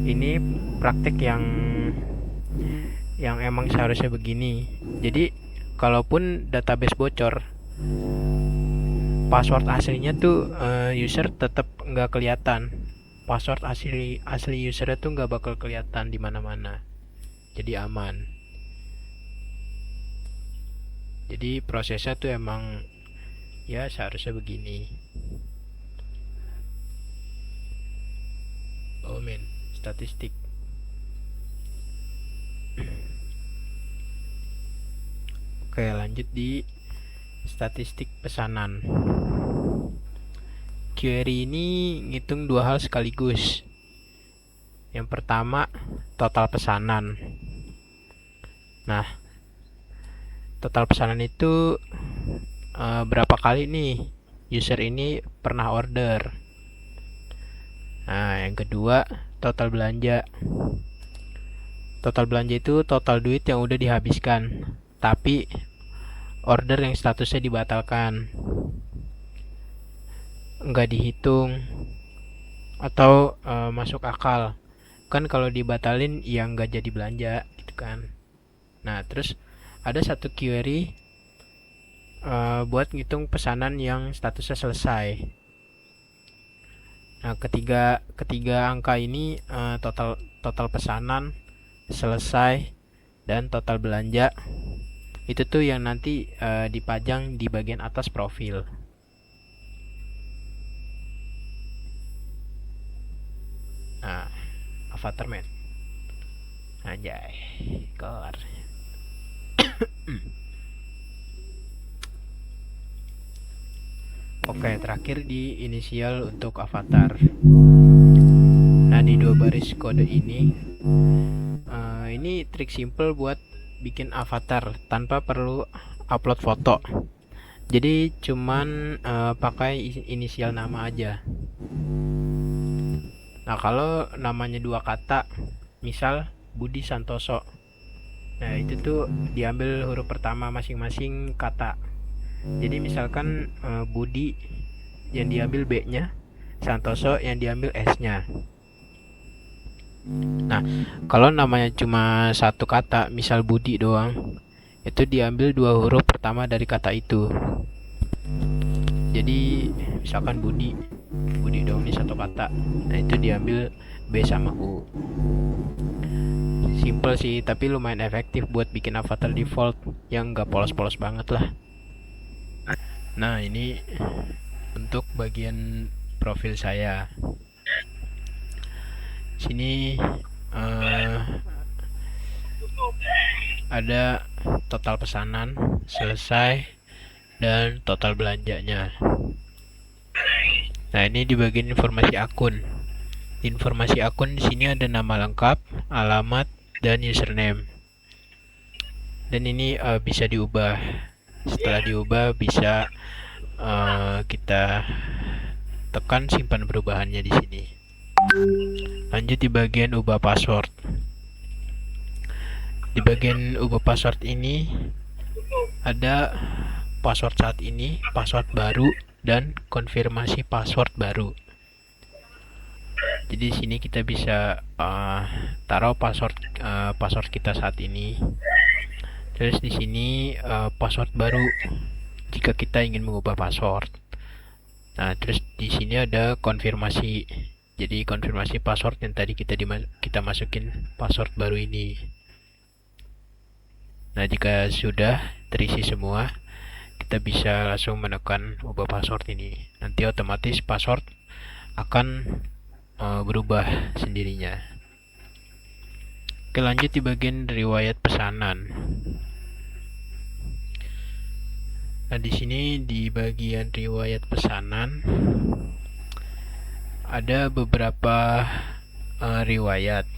Ini praktek yang emang seharusnya begini. Jadi kalaupun database bocor, password aslinya tuh user tetap nggak kelihatan. Password asli usernya tuh nggak bakal kelihatan di mana-mana. Jadi aman. Jadi prosesnya tuh emang ya seharusnya begini. Oh men, statistik. Oke, lanjut di statistik pesanan. query ini ngitung dua hal sekaligus. Yang pertama, total pesanan. Nah, total pesanan itu berapa kali nih user ini pernah order. Nah, yang kedua, total belanja. Total belanja itu total duit yang udah dihabiskan, tapi order yang statusnya dibatalkan, nggak dihitung atau masuk akal. Kan kalau dibatalin ya nggak jadi belanja gitu kan. Nah, terus ada satu query buat ngitung pesanan yang statusnya selesai. Nah, ketiga angka ini, total pesanan, selesai, dan total belanja, itu tuh yang nanti dipajang di bagian atas profil. Nah, avatar men, anjay, kelar. Oke, terakhir di inisial untuk avatar. Nah, di dua baris kode ini trik simple buat bikin avatar tanpa perlu upload foto. Jadi cuman pakai inisial nama aja. Nah, kalau namanya dua kata, misal Budi Santoso, nah itu tuh diambil huruf pertama masing-masing kata. Jadi misalkan Budi yang diambil B-nya, Santoso yang diambil S-nya. Nah, kalau namanya cuma satu kata, misal Budi doang, itu diambil dua huruf pertama dari kata itu. Jadi misalkan Budi doang ini satu kata, nah itu diambil B sama U. Simple sih, tapi lumayan efektif buat bikin avatar default yang nggak polos-polos banget lah. Nah, ini untuk bagian profil saya. Sini ada total pesanan, selesai, dan total belanjanya. Nah, ini di bagian informasi akun. Di informasi akun di sini ada nama lengkap, alamat, dan username. Dan ini bisa diubah. Setelah diubah bisa kita tekan simpan perubahannya di sini. Lanjut di bagian ubah password. Di bagian ubah password ini ada password saat ini, password baru, dan konfirmasi password baru. Jadi di sini kita bisa taruh password kita saat ini. Terus di sini password baru jika kita ingin mengubah password. Nah, terus di sini ada konfirmasi. Jadi konfirmasi password yang tadi kita masukin password baru ini. Nah, jika sudah terisi semua, kita bisa langsung menekan ubah password ini. Nanti otomatis password akan berubah sendirinya. Oke, lanjut di bagian riwayat pesanan. Nah, di sini di bagian riwayat pesanan ada beberapa riwayat.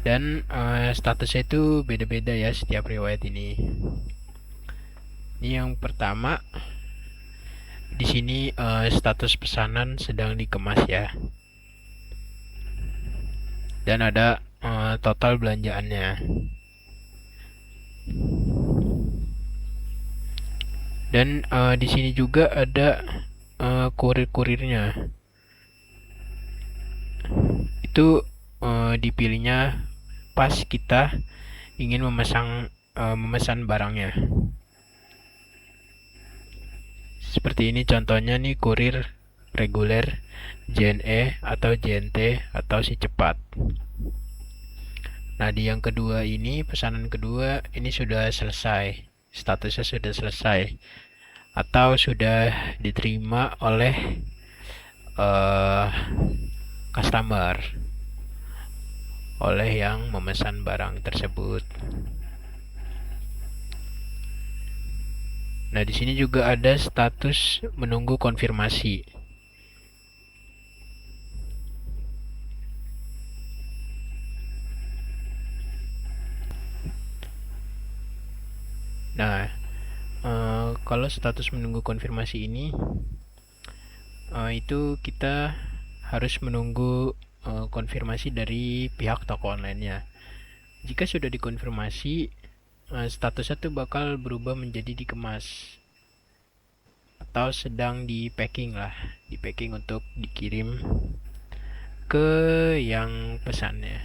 Dan statusnya itu beda-beda ya setiap riwayat ini. Ini yang pertama, di sini status pesanan sedang dikemas ya. Dan ada total belanjaannya. Dan di sini juga ada kurir-kurirnya. Itu dipilihnya pas kita ingin memesan barangnya. Seperti ini contohnya nih, kurir reguler, JNE atau JNT atau si cepat. Nah, di yang kedua ini, pesanan kedua ini sudah selesai, statusnya sudah selesai atau sudah diterima oleh customer, oleh yang memesan barang tersebut. Nah, di sini juga ada status menunggu konfirmasi. Nah, kalau status menunggu konfirmasi ini itu kita harus menunggu konfirmasi dari pihak toko online-nya. Jika sudah dikonfirmasi, statusnya tuh bakal berubah menjadi dikemas atau sedang di packing lah, di packing untuk dikirim ke yang pesannya.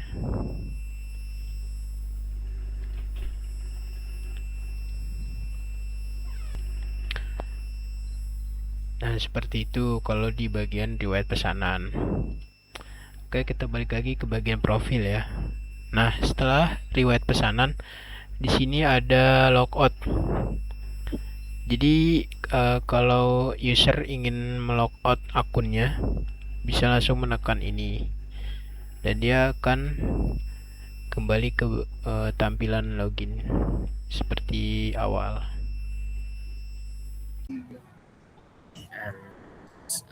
Nah, seperti itu kalau di bagian riwayat pesanan. Oke, kita balik lagi ke bagian profil ya. Nah, setelah riwayat pesanan, di sini ada logout. Jadi kalau user ingin melogout akunnya, bisa langsung menekan ini, dan dia akan kembali ke tampilan login seperti awal.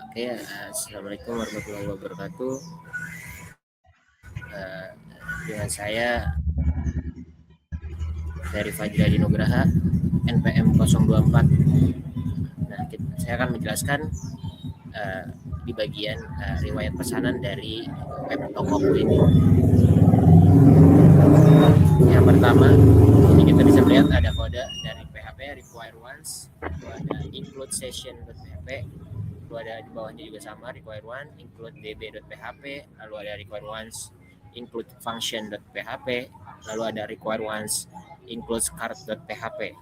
Oke, assalamualaikum warahmatullahi wabarakatuh. Dengan saya dari Fajradi Nugraha, NPM 024. Nah, saya akan menjelaskan di bagian riwayat pesanan dari web tokoku ini. Yang pertama, ini kita bisa melihat ada kode dari PHP require once, lalu ada include session.php, lalu ada di bawahnya juga sama require one include db.php, lalu ada require once include function.php, lalu ada require once include card.php.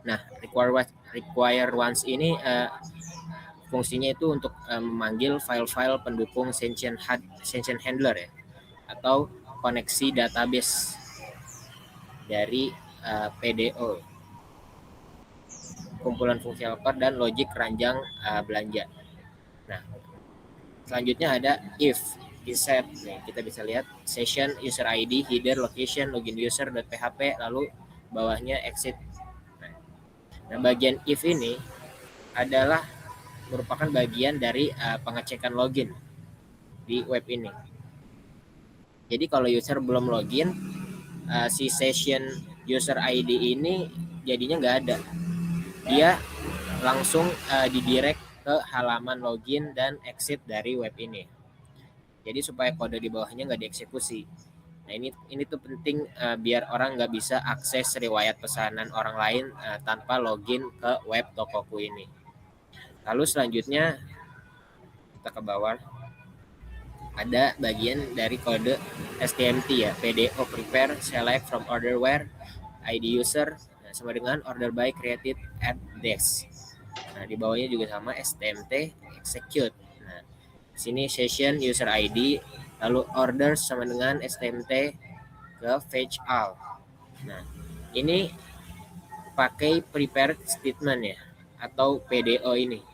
Nah, require once ini fungsinya itu untuk memanggil file-file pendukung session handler ya, atau koneksi database dari PDO, kumpulan fungsi helper dan logik keranjang belanja. Nah, selanjutnya ada if set. Nih, kita bisa lihat session user ID header location login user.php, lalu bawahnya exit. Nah, bagian if ini adalah merupakan bagian dari pengecekan login di web ini. Jadi kalau user belum login, si session user ID ini jadinya nggak ada. Dia langsung didirect ke halaman login dan exit dari web ini. Jadi supaya kode di bawahnya nggak dieksekusi. Nah, ini tuh penting biar orang nggak bisa akses riwayat pesanan orang lain tanpa login ke web tokoku ini. Lalu selanjutnya kita ke bawah, ada bagian dari kode STMT ya, PDO prepare select from order where ID user, nah, sama dengan order by created at this. Nah, di bawahnya juga sama STMT execute. Nah, sini session user ID, lalu order sama dengan STMT ke fetch all. Nah, ini pakai prepare statement ya, atau PDO ini.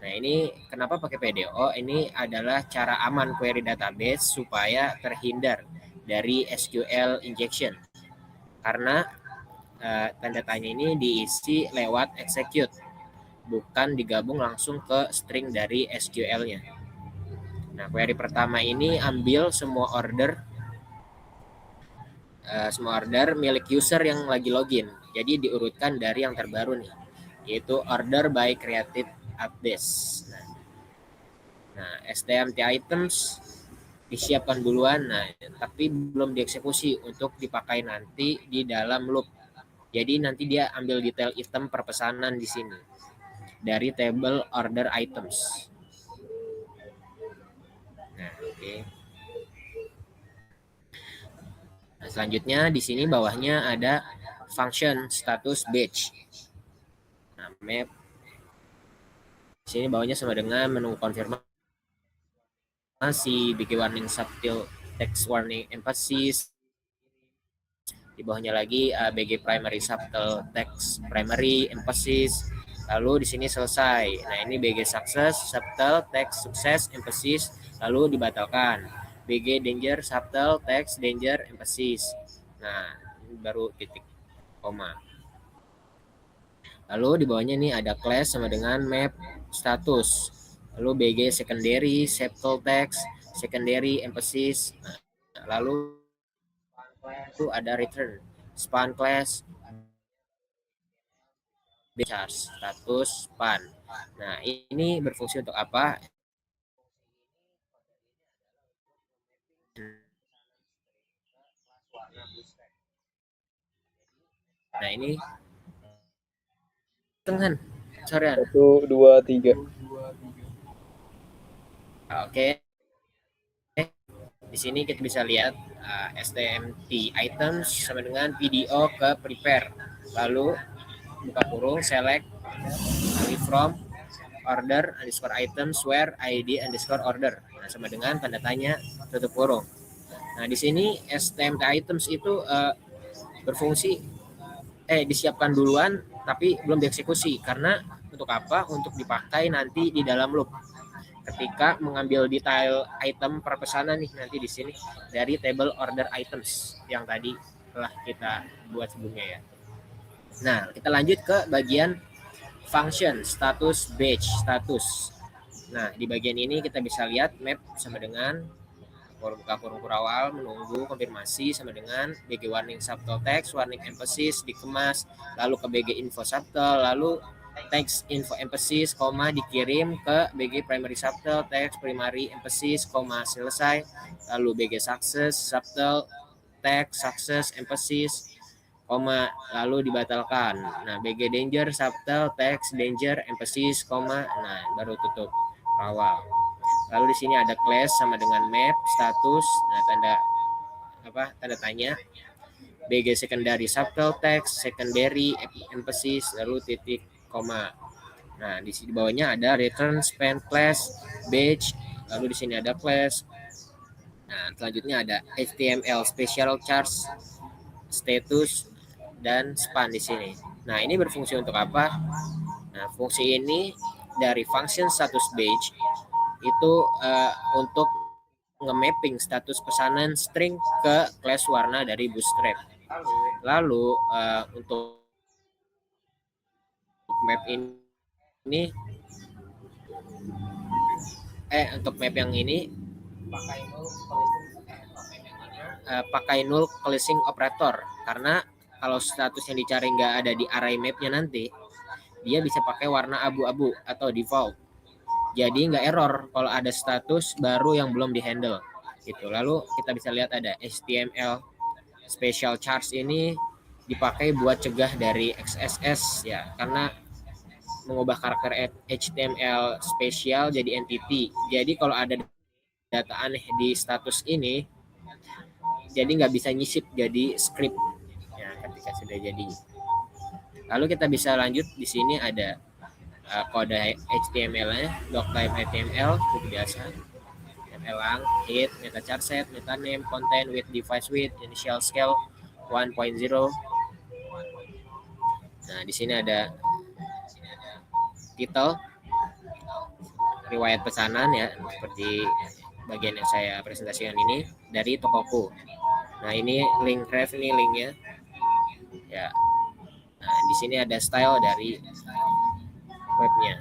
Nah, ini kenapa pakai PDO? Ini adalah cara aman query database supaya terhindar dari SQL injection. Karena tanda tanya ini diisi lewat execute, bukan digabung langsung ke string dari SQL-nya. Nah, query pertama ini ambil semua order milik user yang lagi login. Jadi diurutkan dari yang terbaru nih, yaitu order by created at this. Nah, STMT items disiapkan duluan, nah, tapi belum dieksekusi untuk dipakai nanti di dalam loop. Jadi nanti dia ambil detail item perpesanan di sini dari table order items. Nah, oke. Nah, selanjutnya di sini bawahnya ada function status batch. Nah, map. Di sini bawahnya sama dengan menu konfirmasi, big warning subtle text warning emphasis. Di bawahnya lagi BG primary subtle text primary emphasis. Lalu di sini selesai. Nah, ini BG success subtle text sukses emphasis, lalu dibatalkan. BG danger subtle text danger emphasis. Nah, ini baru titik koma. Lalu di bawahnya ini ada class sama dengan map status. Lalu BG secondary, subtle text, secondary emphasis. Nah, lalu ada return, span class, charge, status, span. Nah, ini berfungsi untuk apa? Nah, ini tengah sorean. 1, 2, 3. Oke. Di sini kita bisa lihat STMT items sama dengan video ke prepare. Lalu buka kurung, select from order underscore items where ID underscore order. Nah, sama dengan tanda tanya tutup kurung. Nah, di sini STMT items itu berfungsi disiapkan duluan tapi belum dieksekusi. Karena untuk apa? Untuk dipakai nanti di dalam loop. Ketika mengambil detail item per pesanan nih nanti di sini dari table order items yang tadi telah kita buat sebelumnya ya. Nah, kita lanjut ke bagian function status batch status. Nah, di bagian ini kita bisa lihat map sama dengan buka kurung kurawal menunggu konfirmasi sama dengan BG warning subtle text, warning emphasis dikemas, lalu ke BG info subtle, lalu text info emphasis, koma dikirim ke BG primary subtle text primary emphasis, koma selesai, lalu BG success subtle text success emphasis, koma lalu dibatalkan. Nah, BG danger subtle text danger emphasis, koma, nah baru tutup awal. Lalu di sini ada class sama dengan map status, nah tanda tanya, BG secondary subtle text secondary emphasis, lalu titik koma. Nah, di sini bawahnya ada return span class batch, lalu di sini ada class. Nah, selanjutnya ada HTML special charge status dan span di sini. Nah, ini berfungsi untuk apa? Nah, fungsi ini dari function status batch itu untuk nge-mapping status pesanan string ke class warna dari Bootstrap. Lalu untuk map ini untuk map yang ini pakai null closing operator, karena kalau status yang dicari nggak ada di array mapnya nanti dia bisa pakai warna abu-abu atau default. Jadi nggak error kalau ada status baru yang belum dihandle gitu. Lalu kita bisa lihat ada HTML special charge ini dipakai buat cegah dari XSS ya, karena mengubah karakter HTML spesial jadi entity. Jadi kalau ada data aneh di status ini, jadi nggak bisa nyisip jadi script ya ketika sudah jadi. Lalu kita bisa lanjut, di sini ada kode HTML-nya, doctype HTML seperti biasa, elang, hit, meta chart set, meta name, content with device width, initial scale 1.0. Nah, di sini ada title, riwayat pesanan ya, seperti bagian yang saya presentasikan ini dari Tokoku. Nah, ini link ref, ini linknya ya. Nah, di sini ada style dari webnya.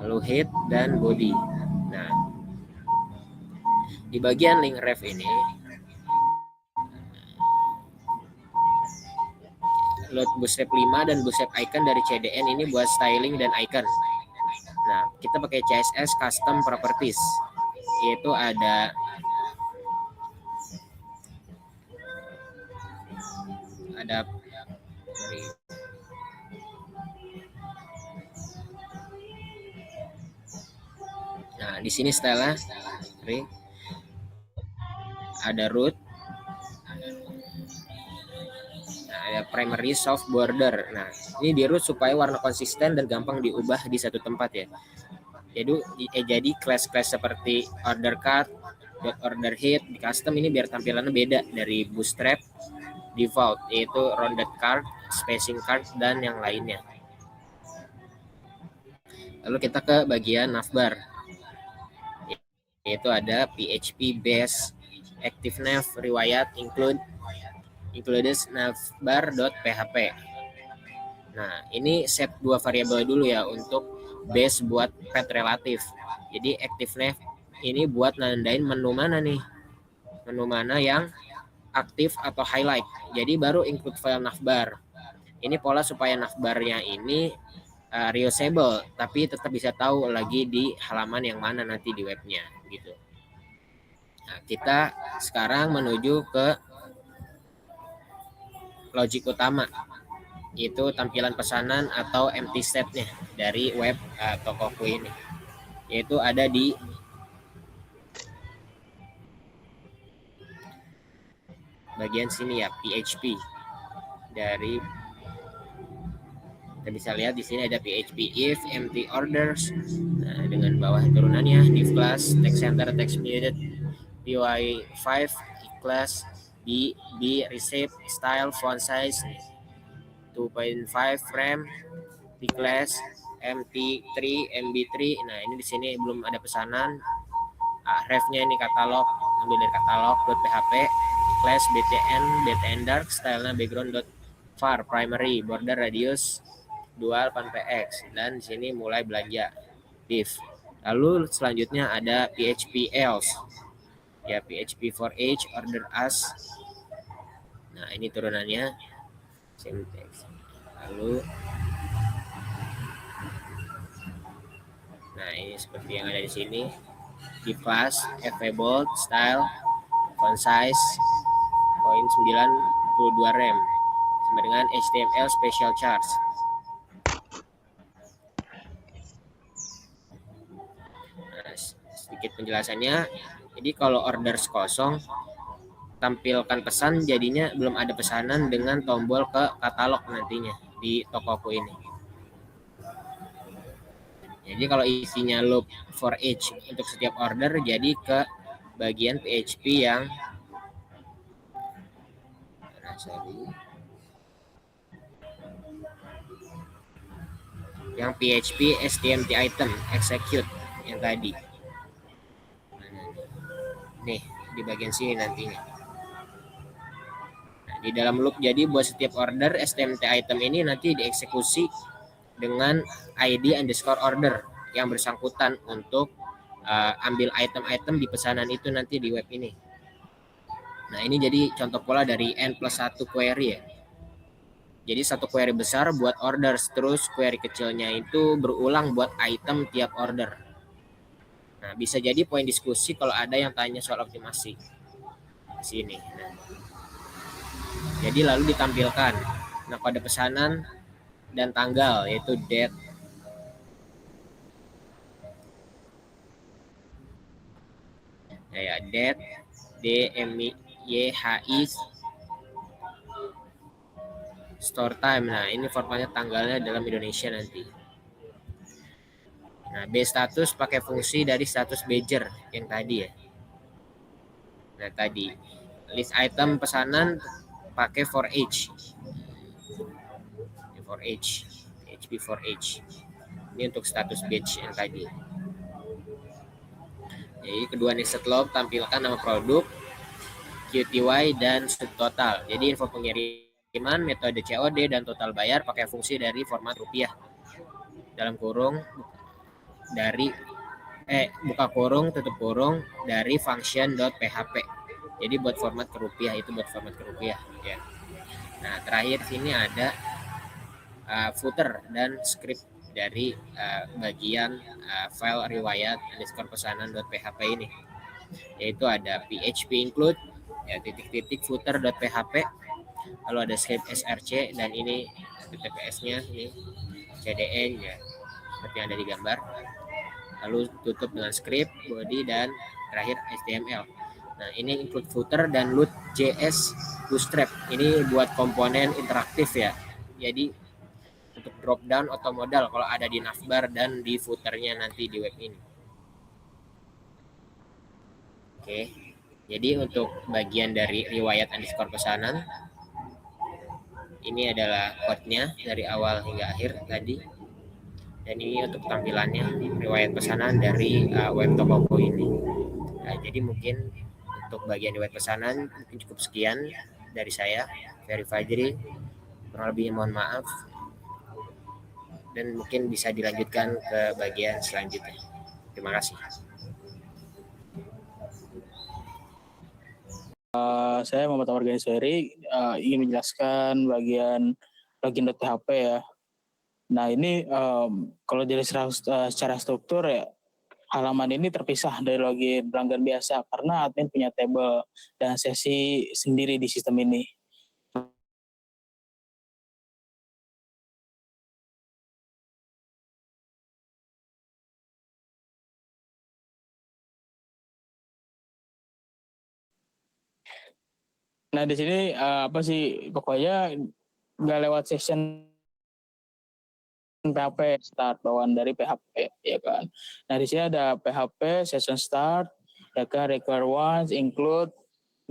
Lalu head dan body. Nah, di bagian link ref ini load Bootstrap 5 dan Bootstrap icon dari CDN ini buat styling dan icon. Nah, kita pakai CSS custom properties, yaitu ada nah di sini style ada root, nah, ada primary soft border. Nah, ini di root supaya warna konsisten dan gampang diubah di satu tempat ya. Jadi class-class seperti order card, order hit di custom ini biar tampilannya beda dari Bootstrap default, yaitu rounded card, spacing card, dan yang lainnya. Lalu kita ke bagian navbar, yaitu ada PHP base active nav riwayat includes navbar.php. Nah, ini set 2 variabel dulu ya untuk base buat path relatif. Jadi active nav ini buat nandain menu mana nih, menu mana yang aktif atau highlight. Jadi baru include file navbar. Ini pola supaya navbarnya ini reusable, tapi tetap bisa tahu lagi di halaman yang mana nanti di webnya gitu. Nah, kita sekarang menuju ke logic utama, yaitu tampilan pesanan atau empty state-nya dari web Tokoku ini, yaitu ada di bagian sini ya, PHP. Dari kita bisa lihat di sini ada PHP if empty orders. Nah, dengan bawah turunannya div class, text center, text muted, py5 class, b receipt, style, font size 2.5 frame, p class, mt3, mb3. Nah, ini di sini belum ada pesanan. Refnya ini katalog, ambil dari katalog.php, class btn dark, stylenya background.var, primary, border radius dual panpx, dan di sini mulai belanja div. Lalu selanjutnya ada PHP else ya, PHP for each order as. Nah, ini turunannya syntax. Lalu nah, ini seperti yang ada di sini, di class fv bold, style, font size 0.92 rem sama dengan HTML special charge. Sedikit penjelasannya. Jadi kalau orders kosong, tampilkan pesan, jadinya belum ada pesanan dengan tombol ke katalog nantinya di Tokoku ini. Jadi kalau isinya loop for each untuk setiap order, jadi ke bagian PHP yang PHP STMT item execute yang tadi. Nih, di bagian sini nantinya. Nah, di dalam loop, jadi buat setiap order STMT item ini nanti dieksekusi dengan ID underscore order yang bersangkutan untuk ambil item-item di pesanan itu nanti di web ini. Nah, ini jadi contoh pola dari N+1 query ya. Jadi satu query besar buat orders, terus query kecilnya itu berulang buat item tiap order. Nah, bisa jadi poin diskusi kalau ada yang tanya soal optimasi di sini. Nah, jadi lalu ditampilkan pada pesanan dan tanggal, yaitu date. Ya, date, DMYHI, store time. Nah, ini formatnya tanggalnya dalam Indonesia nanti. Nah, B status pakai fungsi dari status badger yang tadi ya. Nah, tadi list item pesanan pakai for each. For each, PHP for each. Ini untuk status badge yang tadi. Jadi kedua nested log tampilkan nama produk, QTY, dan subtotal. Jadi info pengiriman, metode COD, dan total bayar pakai fungsi dari format rupiah. Dalam kurung dari buka kurung tutup kurung dari function.php. Jadi buat format ke rupiah, itu buat format ke rupiah ya. Nah, terakhir sini ada footer dan script dari bagian file riwayat underscore pesanan.php ini, yaitu ada PHP include ya titik-titik footer.php, lalu ada script src, dan ini TTPS-nya ini CDN ya seperti yang ada di gambar, lalu tutup dengan script body, dan terakhir HTML. Nah, ini include footer dan load.js bootstrap. Ini buat komponen interaktif ya. Jadi untuk drop down auto modal kalau ada di navbar dan di footernya nanti di web ini. Oke. Jadi untuk bagian dari riwayat underscore pesanan, ini adalah code-nya dari awal hingga akhir tadi. Dan ini untuk tampilannya riwayat pesanan dari web Tokoku ini. Nah, jadi mungkin Untuk bagian web pesanan mungkin cukup sekian dari saya, Ferry Fajri. Kurang lebihnya mohon maaf. Dan mungkin bisa dilanjutkan ke bagian selanjutnya. Terima kasih. Saya Muhammad Organisari ingin menjelaskan bagian login.php ya. Nah ini kalau dari secara struktur ya, halaman ini terpisah dari login pelanggan biasa karena admin punya table dan sesi sendiri di sistem ini. Nah di sini apa sih pokoknya nggak lewat session PHP start bawaan dari PHP ya kan. Nah di sini ada PHP session start ya kan, require once include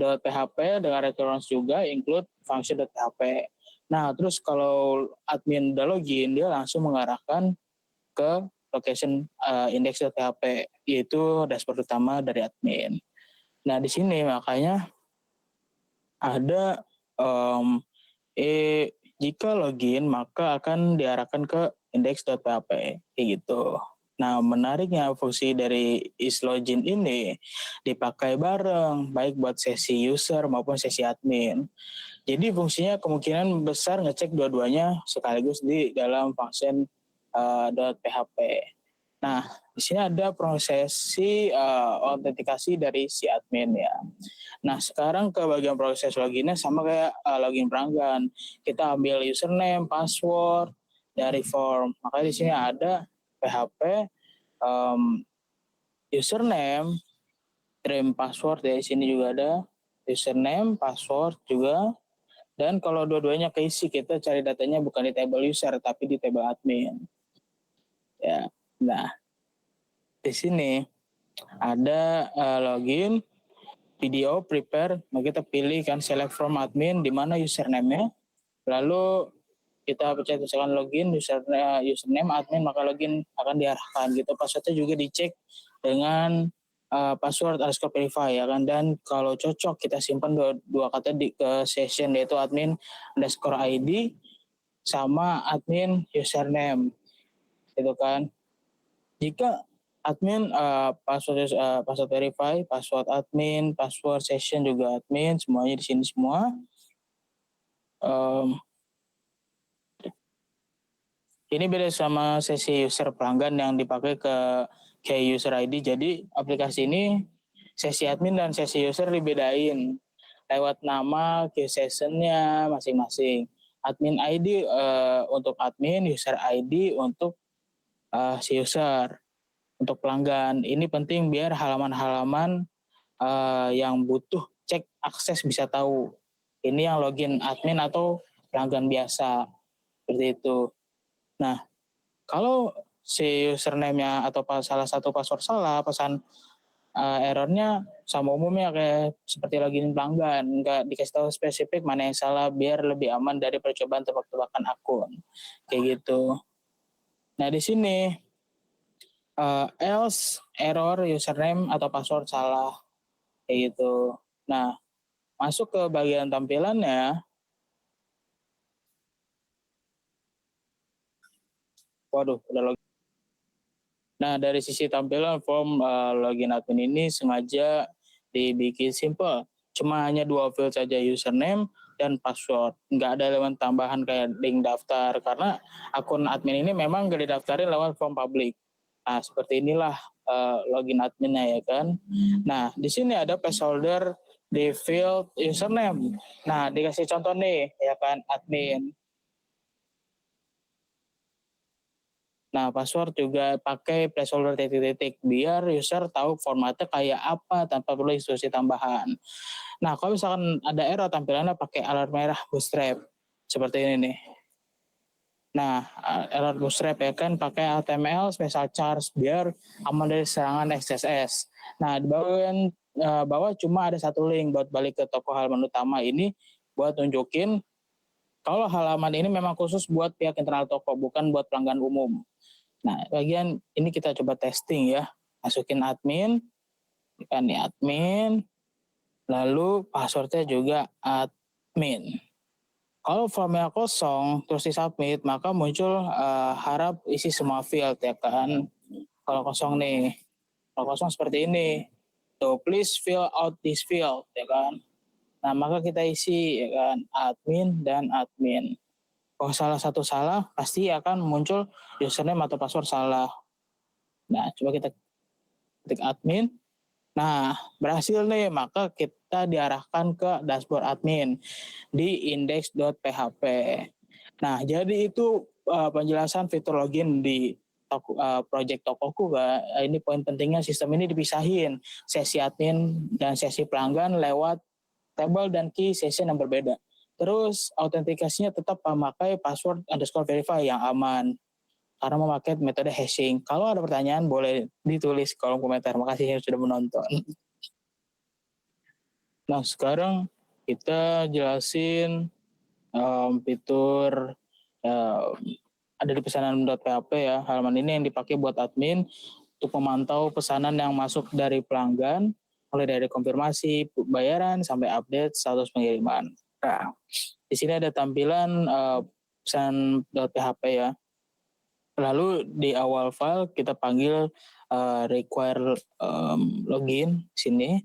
.php dengan require once juga include function.php. Nah terus kalau admin udah login dia langsung mengarahkan ke location index.php yaitu dashboard utama dari admin. Nah di sini makanya ada jika login maka akan diarahkan ke index.php kayak gitu. Nah menariknya fungsi dari isLogin ini dipakai bareng baik buat sesi user maupun sesi admin. Jadi fungsinya kemungkinan besar ngecek dua-duanya sekaligus di dalam function .php. Nah di sini ada prosesi autentikasi dari si admin ya. Nah sekarang ke bagian proses loginnya sama kayak login pelanggan. Kita ambil username, password dari form. Makanya di sini ada PHP username, kirim password dari sini juga ada username, password juga. Dan kalau dua-duanya keisi kita cari datanya bukan di table user tapi di table admin. Ya, nah di sini ada login. Video prepare, nah kita pilih kan select from admin di mana username-nya, lalu kita tekan login username admin maka login akan diarahkan gitu. Passwordnya juga dicek dengan password _verify ya kan, dan kalau cocok kita simpan dua kata di ke session yaitu admin _id sama admin username gitu kan. Jika admin password verify, password admin, password session juga admin, semuanya di sini semua. Ini beda sama sesi user pelanggan yang dipakai ke key user ID. Jadi aplikasi ini sesi admin dan sesi user dibedain lewat nama key sessionnya masing-masing. Admin ID untuk admin, user ID untuk si user. Untuk pelanggan ini penting biar halaman-halaman yang butuh cek akses bisa tahu ini yang login admin atau pelanggan biasa seperti itu. Nah kalau si username-nya atau salah satu password salah, pesan errornya sama umumnya kayak seperti login pelanggan, nggak dikasih tahu spesifik mana yang salah biar lebih aman dari percobaan tebak-tebakan akun kayak gitu. Nah di sini else error username atau password salah kayak gitu. Nah masuk ke bagian tampilannya. Waduh udah login. Nah dari sisi tampilan form login admin ini sengaja dibikin simple, cuma hanya 2 field saja, username dan password. Nggak ada elemen tambahan kayak link daftar karena akun admin ini memang nggak didaftarin lewat form public. Nah, seperti inilah login adminnya ya kan. Nah, di sini ada placeholder di field username. Nah, dikasih contoh nih ya kan admin. Nah, password juga pakai placeholder titik-titik biar user tahu formatnya kayak apa tanpa perlu instruksi tambahan. Nah, kalau misalkan ada error tampilannya pakai alarm merah bootstrap seperti ini nih. Nah, error bootstrap ya kan pakai HTML special charge biar aman dari serangan XSS. Nah, di bagian bawah cuma ada satu link buat balik ke toko halaman utama ini buat nunjukin kalau halaman ini memang khusus buat pihak internal toko, bukan buat pelanggan umum. Nah, bagian ini kita coba testing ya. Masukin admin, kan nih admin. Lalu passwordnya juga admin. Kalau formnya kosong terus di-submit, maka muncul harap isi semua field ya kan. Kalau kosong nih, kalau kosong seperti ini. So, please fill out this field ya kan. Nah, maka kita isi ya kan admin dan admin. Kalau salah satu salah, pasti akan muncul username atau password salah. Nah, coba kita ketik admin. Nah, berhasil nih, maka kita diarahkan ke dashboard admin di index.php. Nah, jadi itu penjelasan fitur login di project Tokoku, Kak. Ini poin pentingnya, sistem ini dipisahin sesi admin dan sesi pelanggan lewat table dan key session yang berbeda. Terus autentikasinya tetap memakai password underscore verify yang aman karena memakai metode hashing. Kalau ada pertanyaan boleh ditulis kolom komentar. Makasih yang sudah menonton. Nah, sekarang kita jelasin fitur ada di pesanan.php ya. Halaman ini yang dipakai buat admin untuk memantau pesanan yang masuk dari pelanggan, mulai dari konfirmasi bayaran sampai update status pengiriman. Nah, di sini ada tampilan pesanan.php ya. Lalu di awal file kita panggil require login sini.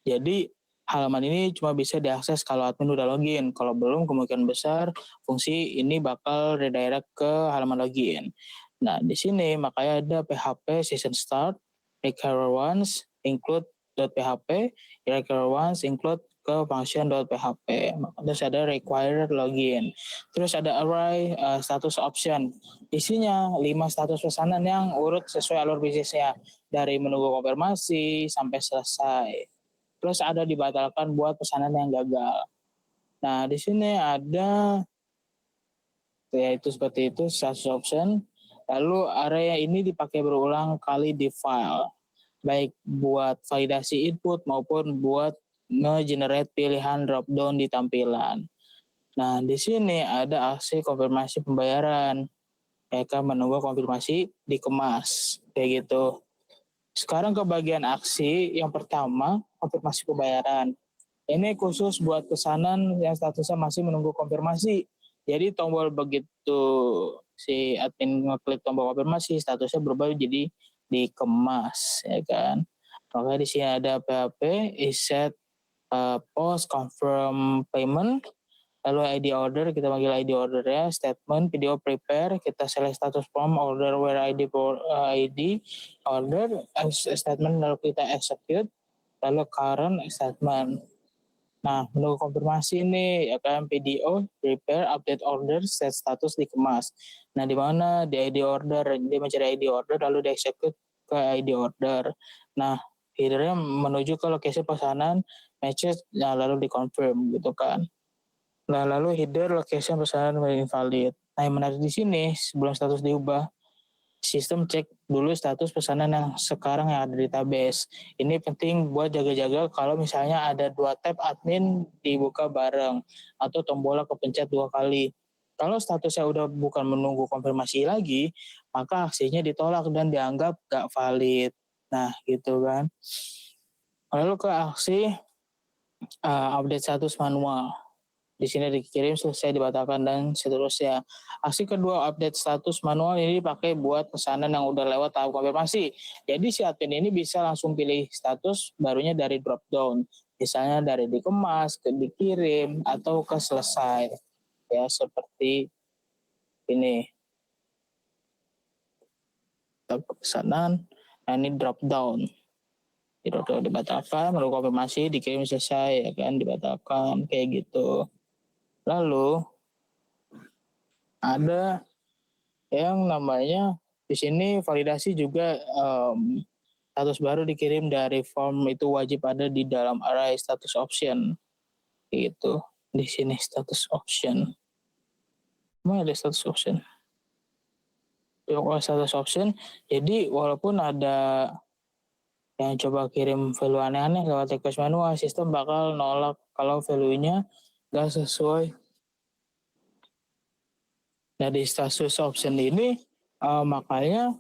Jadi halaman ini cuma bisa diakses kalau admin udah login. Kalau belum, kemungkinan besar fungsi ini bakal redirect ke halaman login. Nah, di sini makanya ada PHP session start, require once, include .php, require once, include ke function.php. Terus ada require login. Terus ada array status option. Isinya 5 status pesanan yang urut sesuai alur bisnisnya. Dari menunggu konfirmasi sampai selesai. Terus ada dibatalkan buat pesanan yang gagal. Nah, di sini ada yaitu seperti itu status option. Lalu area ini dipakai berulang kali di file, baik buat validasi input maupun buat nge-generate pilihan drop-down di tampilan. Nah, di sini ada aksi konfirmasi pembayaran. Mereka menunggu konfirmasi dikemas, kayak gitu. Sekarang ke bagian aksi, yang pertama, konfirmasi pembayaran. Ini khusus buat pesanan yang statusnya masih menunggu konfirmasi. Jadi tombol begitu si admin ngeklik tombol konfirmasi, statusnya berubah jadi dikemas, ya kan. Maka di sini ada PHP, is set post confirm payment, lalu ID order, kita panggil ID order ya, statement, video prepare, kita select status form, order where ID order, statement, lalu kita execute, lalu current statement. Nah, menunggu konfirmasi ini ya kan PDO, prepare, update order, set status, dikemas. Nah, di mana di ID order, dia mencari ID order, lalu di execute ke ID order. Nah, headernya menuju ke lokasi pesanan, matches, nah, lalu di-confirm gitu kan. Nah, lalu header location pesanan invalid. Nah, yang menarik di sini, sebelum status diubah, sistem cek dulu status pesanan yang sekarang yang ada di database. Ini penting buat jaga-jaga kalau misalnya ada 2 tab admin dibuka bareng atau tombolnya kepencet 2 kali. Kalau statusnya udah bukan menunggu konfirmasi lagi, maka aksinya ditolak dan dianggap gak valid. Nah, gitu kan. Lalu ke aksi update status manual. Di sini dikirim, selesai, dibatalkan, dan seterusnya. Aksi kedua, update status manual ini dipakai buat pesanan yang udah lewat tahap konfirmasi. Jadi si admin ini bisa langsung pilih status barunya dari drop down. Misalnya dari dikemas, ke dikirim, atau ke selesai. Ya, seperti ini. Pesanan, nah ini drop down. Dibatalkan, lalu konfirmasi, dikirim, selesai, ya kan, dibatalkan, kayak gitu. Lalu ada yang namanya di sini validasi juga status baru dikirim dari form itu wajib ada di dalam array status option. Gitu. Di sini status option. Mana ada status option? Status option. Jadi walaupun ada yang coba kirim value aneh-aneh lewat request manual, sistem bakal nolak kalau value-nya gak sesuai. Nah, di status option ini makanya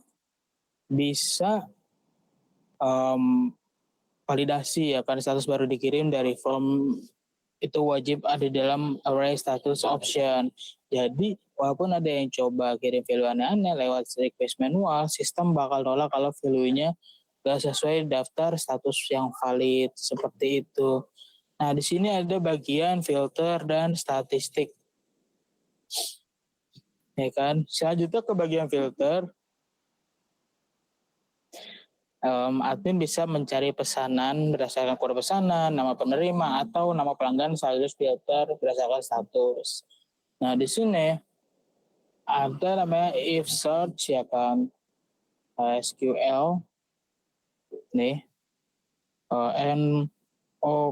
bisa validasi ya kan, status baru dikirim dari form itu wajib ada dalam array status option. Jadi walaupun ada yang coba kirim value aneh-aneh lewat request manual, sistem bakal nolak kalau value-nya gak sesuai daftar status yang valid seperti itu. Nah, di sini ada bagian filter dan statistik. Ya kan? Selanjutnya ke bagian filter. Admin bisa mencari pesanan berdasarkan kode pesanan, nama penerima, atau nama pelanggan sekaligus filter berdasarkan status. Nah, di sini ada namanya if search ya kan, SQL nih,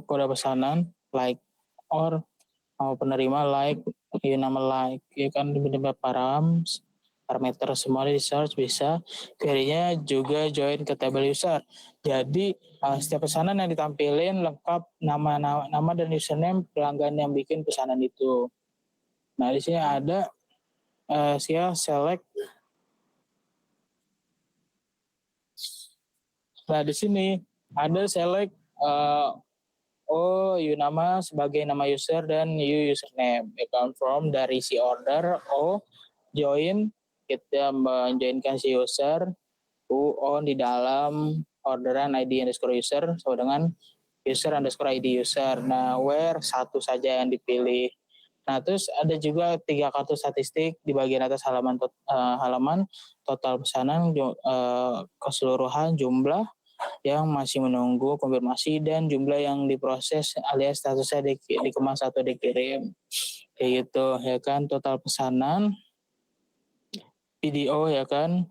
kode pesanan like or nama penerima like, nama like ya kan, beberapa parameter semua di search bisa. Query-nya juga join ke table user. Jadi setiap pesanan yang ditampilin lengkap nama dan username pelanggan yang bikin pesanan itu. Nah, di sini ada select. Nah, di sini ada select nama sebagai nama user dan username. Account form dari si order, join, kita menjoinkan si user, on di dalam orderan ID underscore user sama dengan user underscore ID user. Nah, where satu saja yang dipilih. Nah, terus ada juga 3 kartu statistik di bagian atas halaman total pesanan, keseluruhan jumlah yang masih menunggu konfirmasi dan jumlah yang diproses alias statusnya dikemas atau dikirim. Kayak gitu ya kan, total pesanan, PDO ya kan,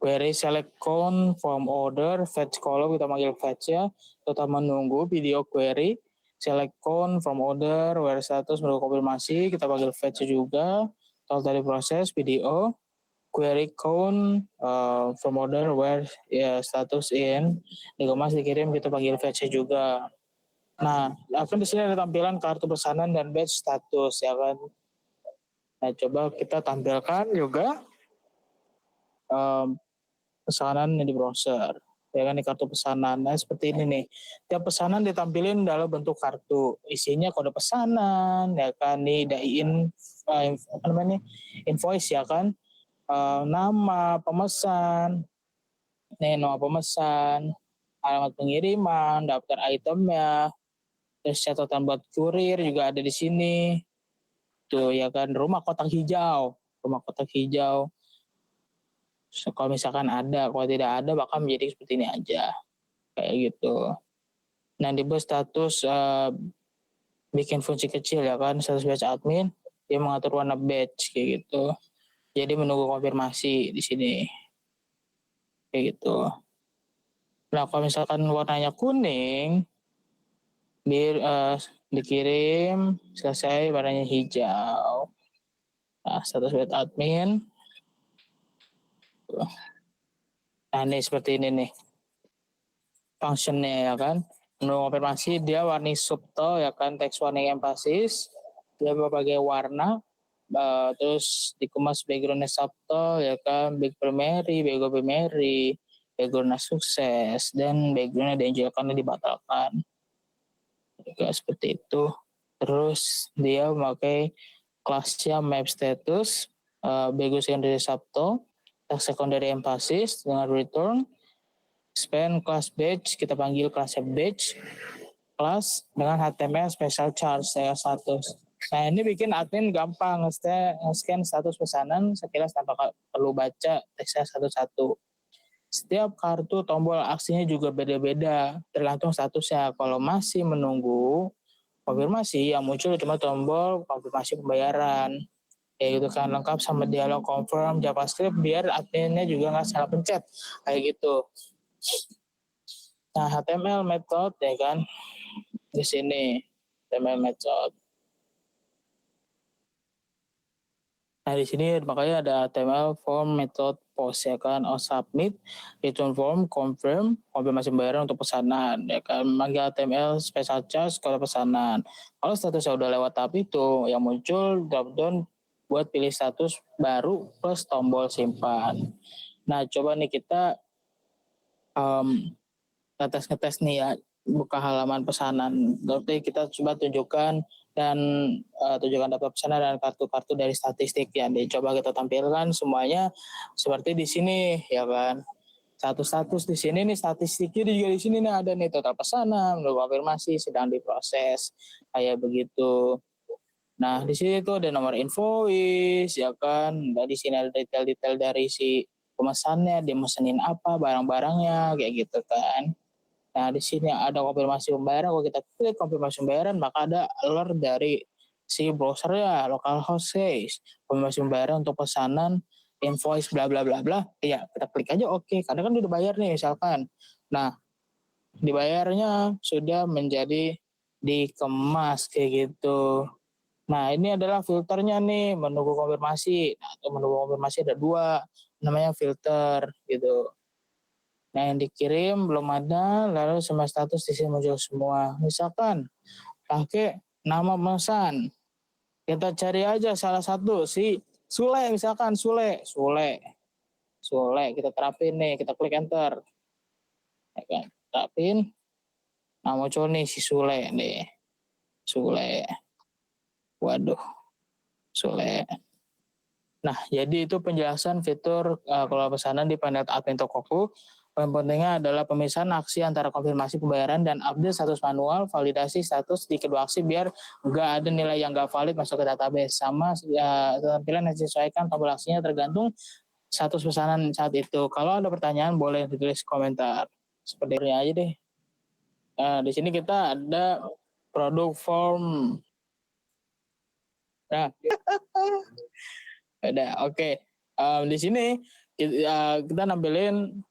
query select count from order, fetch column kita panggil fetch ya, total menunggu, PDO query, select count from order, where status menunggu konfirmasi kita panggil fetch juga, total diproses, PDO, query count from order where status in dikemas dikirim kita panggil fetch juga. Nah, akan di sini ada tampilan kartu pesanan dan batch status ya kan. Nah, coba kita tampilkan juga pesanan yang di browser ya kan, di kartu pesanan. Nah, seperti ini nih, tiap pesanan ditampilin dalam bentuk kartu, isinya kode pesanan ya kan, nih invoice ya kan, nama pemesan, nama pemesan, alamat pengiriman, daftar itemnya, terus catatan buat kurir juga ada di sini. Tuh ya kan, rumah kotak hijau. So, kalau misalkan ada, kalau tidak ada bakal menjadi seperti ini aja. Kayak gitu. Nah, di bawah status bikin fungsi kecil ya kan, status batch admin, dia mengatur warna batch kayak gitu. Jadi menunggu konfirmasi di sini. Kayak gitu. Nah, kalau misalkan warnanya kuning, dikirim, selesai, warnanya hijau. Nah, status batch admin. Nah, ini seperti ini nih functionnya ya kan. Menunggu konfirmasi dia warni subtle ya kan, text warning emphasis, dia berbagai warna, terus dikemas backgroundnya subtle ya kan, backgroundnya sukses, dan backgroundnya dianjurkan dibatalkan juga seperti itu. Terus dia memakai kelasnya map status, background secondary subtle, text secondary emphasis dengan return, span class batch, kita panggil kelasnya batch, kelas dengan HTML special charge saya status. Nah, ini bikin admin gampang nge-scan status pesanan sekilas tanpa perlu baca teksnya satu-satu. Setiap kartu tombol aksinya juga beda-beda tergantung statusnya. Kalau masih menunggu konfirmasi, yang muncul cuma tombol konfirmasi pembayaran. Kayak gitu kan, lengkap sama dialog confirm JavaScript biar adminnya juga nggak salah pencet. Kayak gitu. Nah, HTML method ya kan, di sini HTML method. Nah, di sini makanya ada HTML form method post ya kan, submit, return form, confirm, konfirmasi pembayaran untuk pesanan ya kan, manggil HTML special charge kalau pesanan. Kalau statusnya udah lewat tahap itu, yang muncul drop down buat pilih status baru plus tombol simpan. Nah, coba nih kita ngetes nih ya, buka halaman pesanan. Berarti kita coba tunjukkan dan tunjukkan daftar pesanan dan kartu-kartu dari statistik ya. Coba kita tampilkan semuanya seperti di sini ya kan. Satu status di sini nih, statistiknya juga di sini nih ada nih, total pesanan, menunggu konfirmasi, sedang diproses kayak begitu. Nah di sini tuh ada nomor invoice ya kan. Dan di sini ada detail-detail dari si pemesannya, dia mesenin apa, barang-barangnya kayak gitu kan. Nah, di sini ada konfirmasi pembayaran. Kalau kita klik konfirmasi pembayaran, maka ada alert dari si browsernya, localhost says, konfirmasi pembayaran untuk pesanan, invoice, bla bla bla bla. Ya, kita klik aja oke. Karena kan udah bayar nih, misalkan. Nah, dibayarnya sudah menjadi dikemas kayak gitu. Nah, ini adalah filternya nih, menunggu konfirmasi. Nah, untuk menunggu konfirmasi ada 2, namanya filter gitu. Nah, yang dikirim belum ada, lalu semua status di sini muncul semua. Misalkan pakai nama pemesan, kita cari aja salah satu si Sule, misalkan Sule, kita terapin nih, kita klik enter, ya kan? Terapin, nah muncul nih si Sule nih, Sule, waduh, Sule. Nah, jadi itu penjelasan fitur kelola pesanan di panel admin Tokoku. Poin pentingnya adalah pemisahan aksi antara konfirmasi pembayaran dan update status manual, validasi status di kedua aksi biar nggak ada nilai yang nggak valid masuk ke database. Sama tampilan yang disesuaikan tombol aksinya tergantung status pesanan saat itu. Kalau ada pertanyaan boleh ditulis komentar. Seperti ini aja deh. Di sini kita ada produk form. Nah, udah oke. Di sini kita nampilin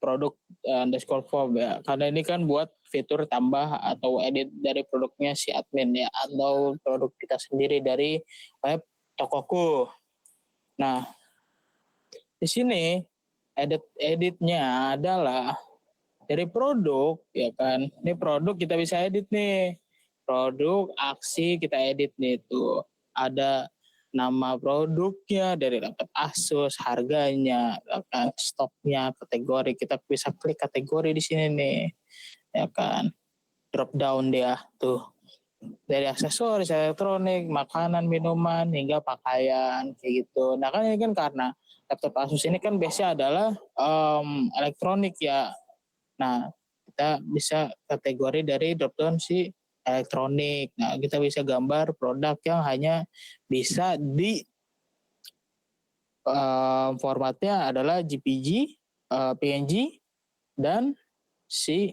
produk underscore form ya, karena ini kan buat fitur tambah atau edit dari produknya si admin ya, atau produk kita sendiri dari web Tokoku. Nah, di sini editnya adalah dari produk ya kan. Ini produk kita bisa edit nih. Produk aksi kita edit nih tuh. Ada nama produknya, dari laptop Asus, harganya, ya kan, stoknya, kategori. Kita bisa klik kategori di sini nih, ya kan. Drop down dia tuh. Dari aksesoris, elektronik, makanan, minuman, hingga pakaian kayak gitu. Nah kan ini kan karena laptop Asus ini kan base-nya adalah elektronik ya. Nah kita bisa kategori dari drop down si elektronik. Nah, kita bisa gambar produk yang hanya bisa di formatnya adalah JPG, PNG, dan si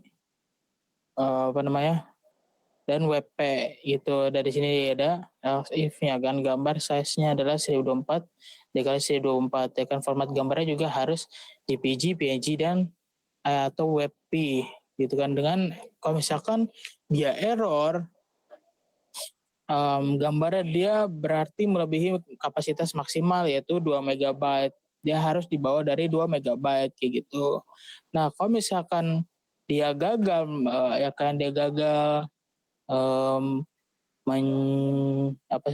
dan WP gitu. Dari sini ada if-nya kan, gambar size-nya adalah 1024 dikali 1024 ya kan. Format gambarnya juga harus JPG, PNG, dan atau WP gitu kan. Dengan kalau misalkan dia error, gambarnya dia berarti melebihi kapasitas maksimal yaitu 2 MB. Dia harus dibawa dari 2 MB kayak gitu. Nah, kalau misalkan dia gagal ya kan, dia gagal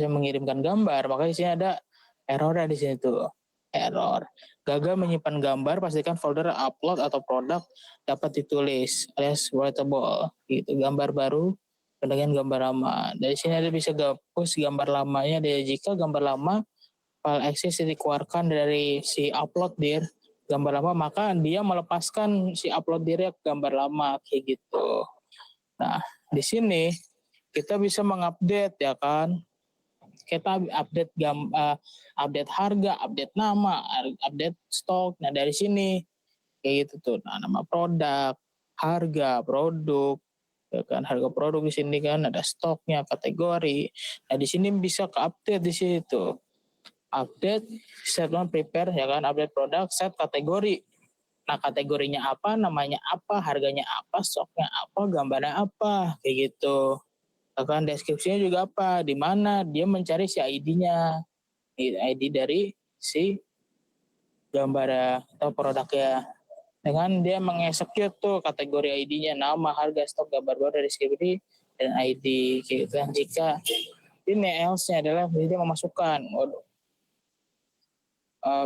mengirimkan gambar, maka di sini ada errornya di sini tuh. Error. Gagal menyimpan gambar, pastikan folder upload atau produk dapat ditulis alias writable gitu. Gambar baru dengan gambar lama. Dari sini ada bisa hapus gambar lamanya. Dan jika gambar lama file access dikeluarkan dari si upload dir gambar lama, maka dia melepaskan si upload dir ke gambar lama kayak gitu. Nah, di sini kita bisa mengupdate ya kan. Kita update update harga, update nama, update stok. Nah, dari sini kayak gitu tuh. Nah, nama produk, harga produk, ya kan, harga produk di sini kan ada stoknya, kategori. Nah, di sini bisa ke update di situ. Update, set on prepare ya kan, update produk, set kategori. Nah, kategorinya apa, namanya apa, harganya apa, stoknya apa, gambarnya apa, kayak gitu. Bahkan deskripsinya juga apa, di mana dia mencari si ID-nya, ID dari si gambar atau produknya. Dengan dia mengexecute tuh kategori ID-nya, nama, harga, stok, gambar baru, deskripsi, dan ID gitu. Dan jika ini else-nya adalah dia memasukkan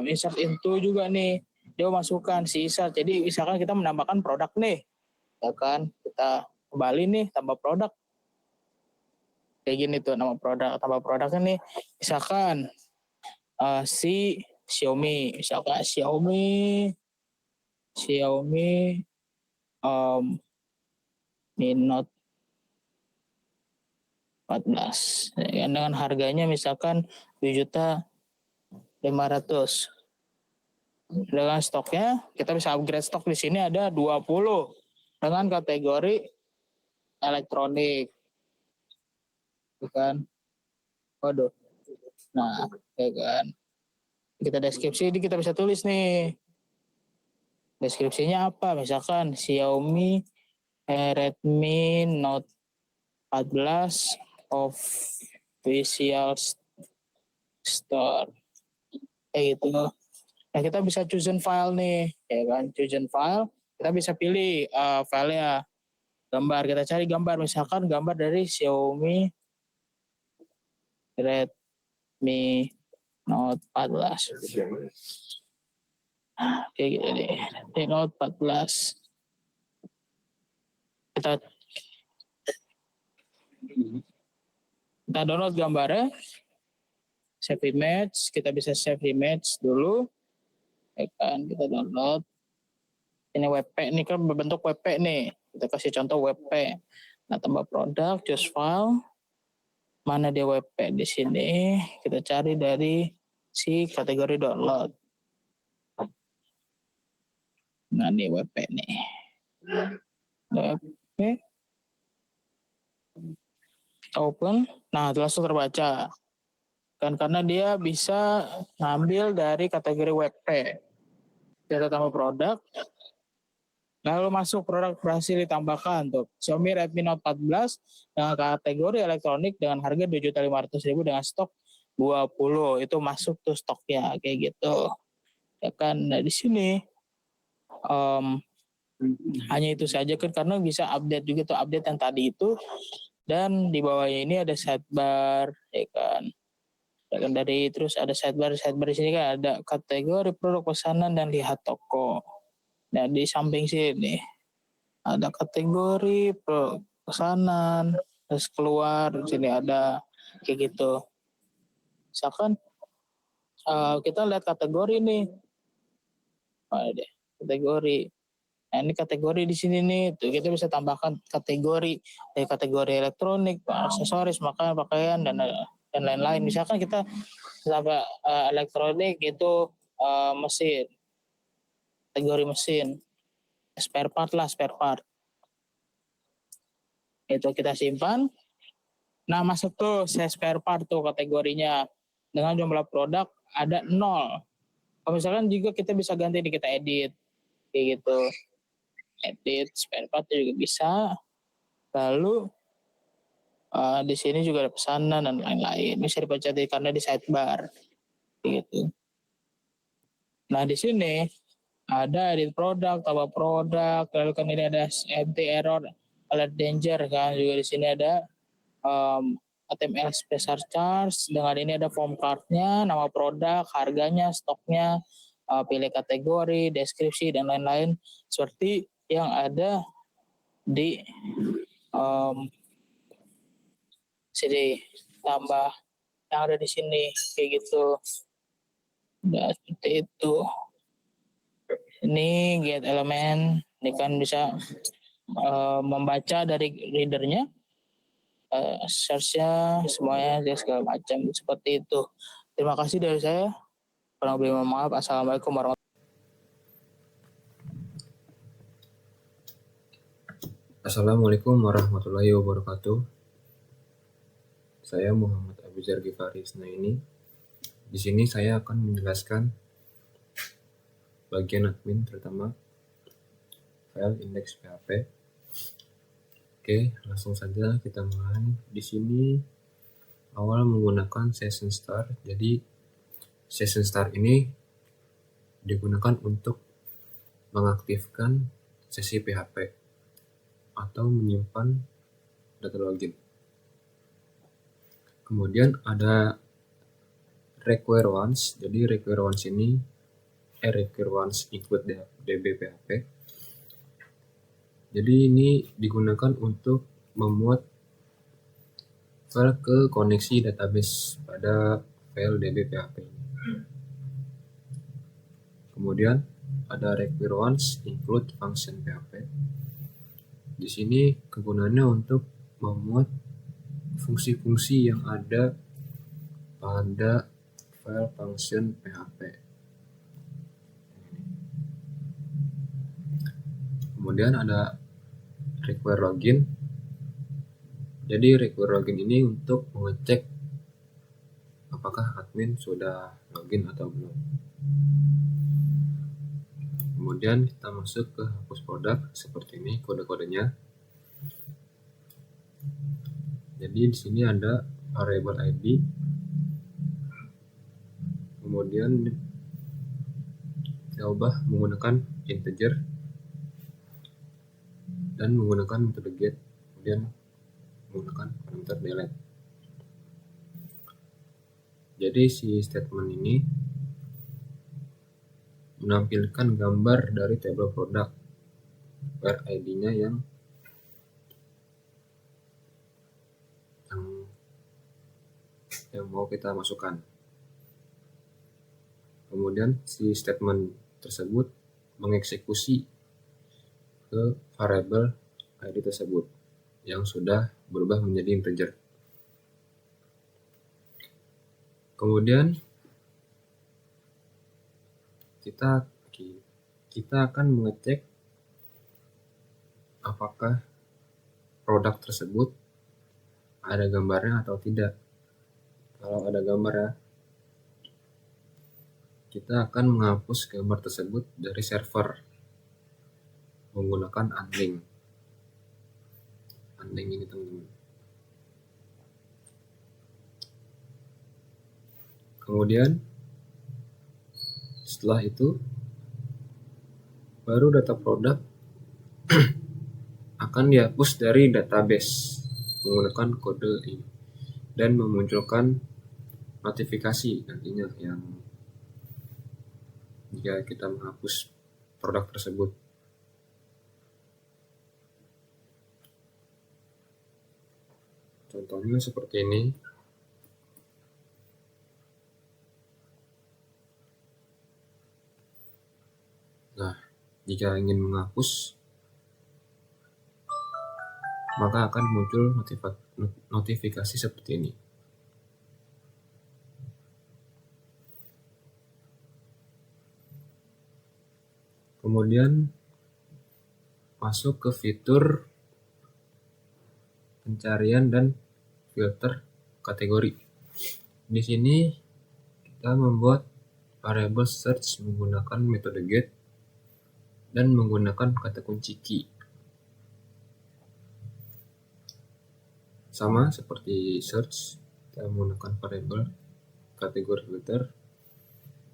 insert into juga nih, dia memasukkan si insert. Jadi misalkan kita menambahkan produk nih, ya kan, kita kembali nih tambah produk kayak gini tuh, nama produk tambah produknya nih, misalkan si Xiaomi, misalkan Xiaomi Mi Note 14 ya, dengan harganya misalkan 7.500.000. Dengan stoknya kita bisa upgrade stok, di sini ada 20 dengan kategori elektronik, bukan? Waduh. Nah, ya kan. Kita deskripsi ini kita bisa tulis nih. Deskripsinya apa? Misalkan Xiaomi Redmi Note 14 official store. Kayak gitu. Nah, kita bisa chosen file nih, ya kan? Chosen file, kita bisa pilih filenya. Gambar, kita cari gambar, misalkan gambar dari Xiaomi Redmi Note 14. Kayak gitu deh. Redmi Note 14. Kita download gambarnya. Save image, kita bisa save image dulu. Ya kan, kita download. Ini WP, ini kan berbentuk WP nih. Kita kasih contoh WP. Nah, tambah produk, choose file. Mana dia WP di sini? Kita cari dari si kategori download. Nah, ini WP nih. WP. Open. Nah, langsung terbaca. Kan karena dia bisa ngambil dari kategori WP. Kita tambah produk. Lalu masuk produk berhasil ditambahkan tuh. Xiaomi Redmi Note 14 dengan kategori elektronik dengan harga 7.500.000 dengan stok 20. Itu masuk tuh stoknya kayak gitu. Ya kan, nah di sini hanya itu saja kan, karena bisa update juga tuh, update yang tadi itu. Dan di bawahnya ini ada sidebar, ya kan. Dan dari terus ada sidebar di sini kan ada kategori produk pesanan dan lihat toko. Nah, di samping sini ada kategori pesanan, terus keluar di sini ada kayak gitu. Misalkan kita lihat kategori nih. Ada kategori. Nah, ini kategori di sini nih, tuh kita bisa tambahkan kategori dari kategori elektronik, aksesoris, makanan, pakaian dan lain-lain. Misalkan kita tambah elektronik itu mesin, kategori mesin, spare part. Itu kita simpan. Nah, masuk tuh saya spare part tuh kategorinya dengan jumlah produk ada 0. Kalau misalkan juga kita bisa ganti nih, kita edit kayak gitu. Edit spare part juga bisa. Lalu di sini juga ada pesanan dan lain-lain. Bisa dibaca karena di sidebar gitu. Nah, di sini ada edit produk, tambah produk, lalu kan ini ada empty error, alert danger kan, juga di sini ada HTML special charge, dengan ini ada form card-nya, nama produk, harganya, stoknya, pilih kategori, deskripsi dan lain-lain seperti yang ada di sini, tambah yang ada di sini kayak gitu. Nah, seperti itu. Ini get element, ini kan bisa membaca dari readernya, search-nya, semuanya segala macam seperti itu. Terima kasih dari saya. Kurang lebih mohon maaf. Assalamualaikum warahmatullahi wabarakatuh. Assalamualaikum warahmatullahi wabarakatuh. Saya Muhammad Abizar Gifari Isnaini. Di sini saya akan menjelaskan bagian admin, terutama file index PHP. Oke, langsung saja kita mulai. Di sini awal menggunakan session start. Jadi session start ini digunakan untuk mengaktifkan sesi PHP atau menyimpan data login. Kemudian ada require once. Jadi require once ini require once include DB PHP. Jadi ini digunakan untuk memuat file ke koneksi database pada file db.php. Kemudian ada require once include function PHP. Di sini kegunaannya untuk memuat fungsi-fungsi yang ada pada file function PHP. Kemudian ada require login. Jadi require login ini untuk mengecek apakah admin sudah login atau belum. Kemudian kita masuk ke hapus produk, seperti ini kode-kodenya. Jadi di sini ada variable ID. Kemudian kita ubah menggunakan integer dan menggunakan metode get, kemudian menggunakan parameter delete. Jadi si statement ini menampilkan gambar dari tabel produk where ID-nya yang mau kita masukkan. Kemudian si statement tersebut mengeksekusi ke variable ID tersebut yang sudah berubah menjadi integer. Kemudian kita akan mengecek apakah produk tersebut ada gambarnya atau tidak. Kalau ada gambar ya, kita akan menghapus gambar tersebut dari server menggunakan unlink. Unlink ini teman-teman. Kemudian setelah itu baru data produk akan dihapus dari database menggunakan kode ini dan memunculkan notifikasi nantinya yang jika kita menghapus produk tersebut. Contohnya seperti ini. Nah, jika ingin menghapus, maka akan muncul notifikasi seperti ini. Kemudian masuk ke fitur pencarian dan filter kategori. Di sini kita membuat variable search menggunakan metode get dan menggunakan kata kunci key. Sama seperti search, kita menggunakan variable kategori filter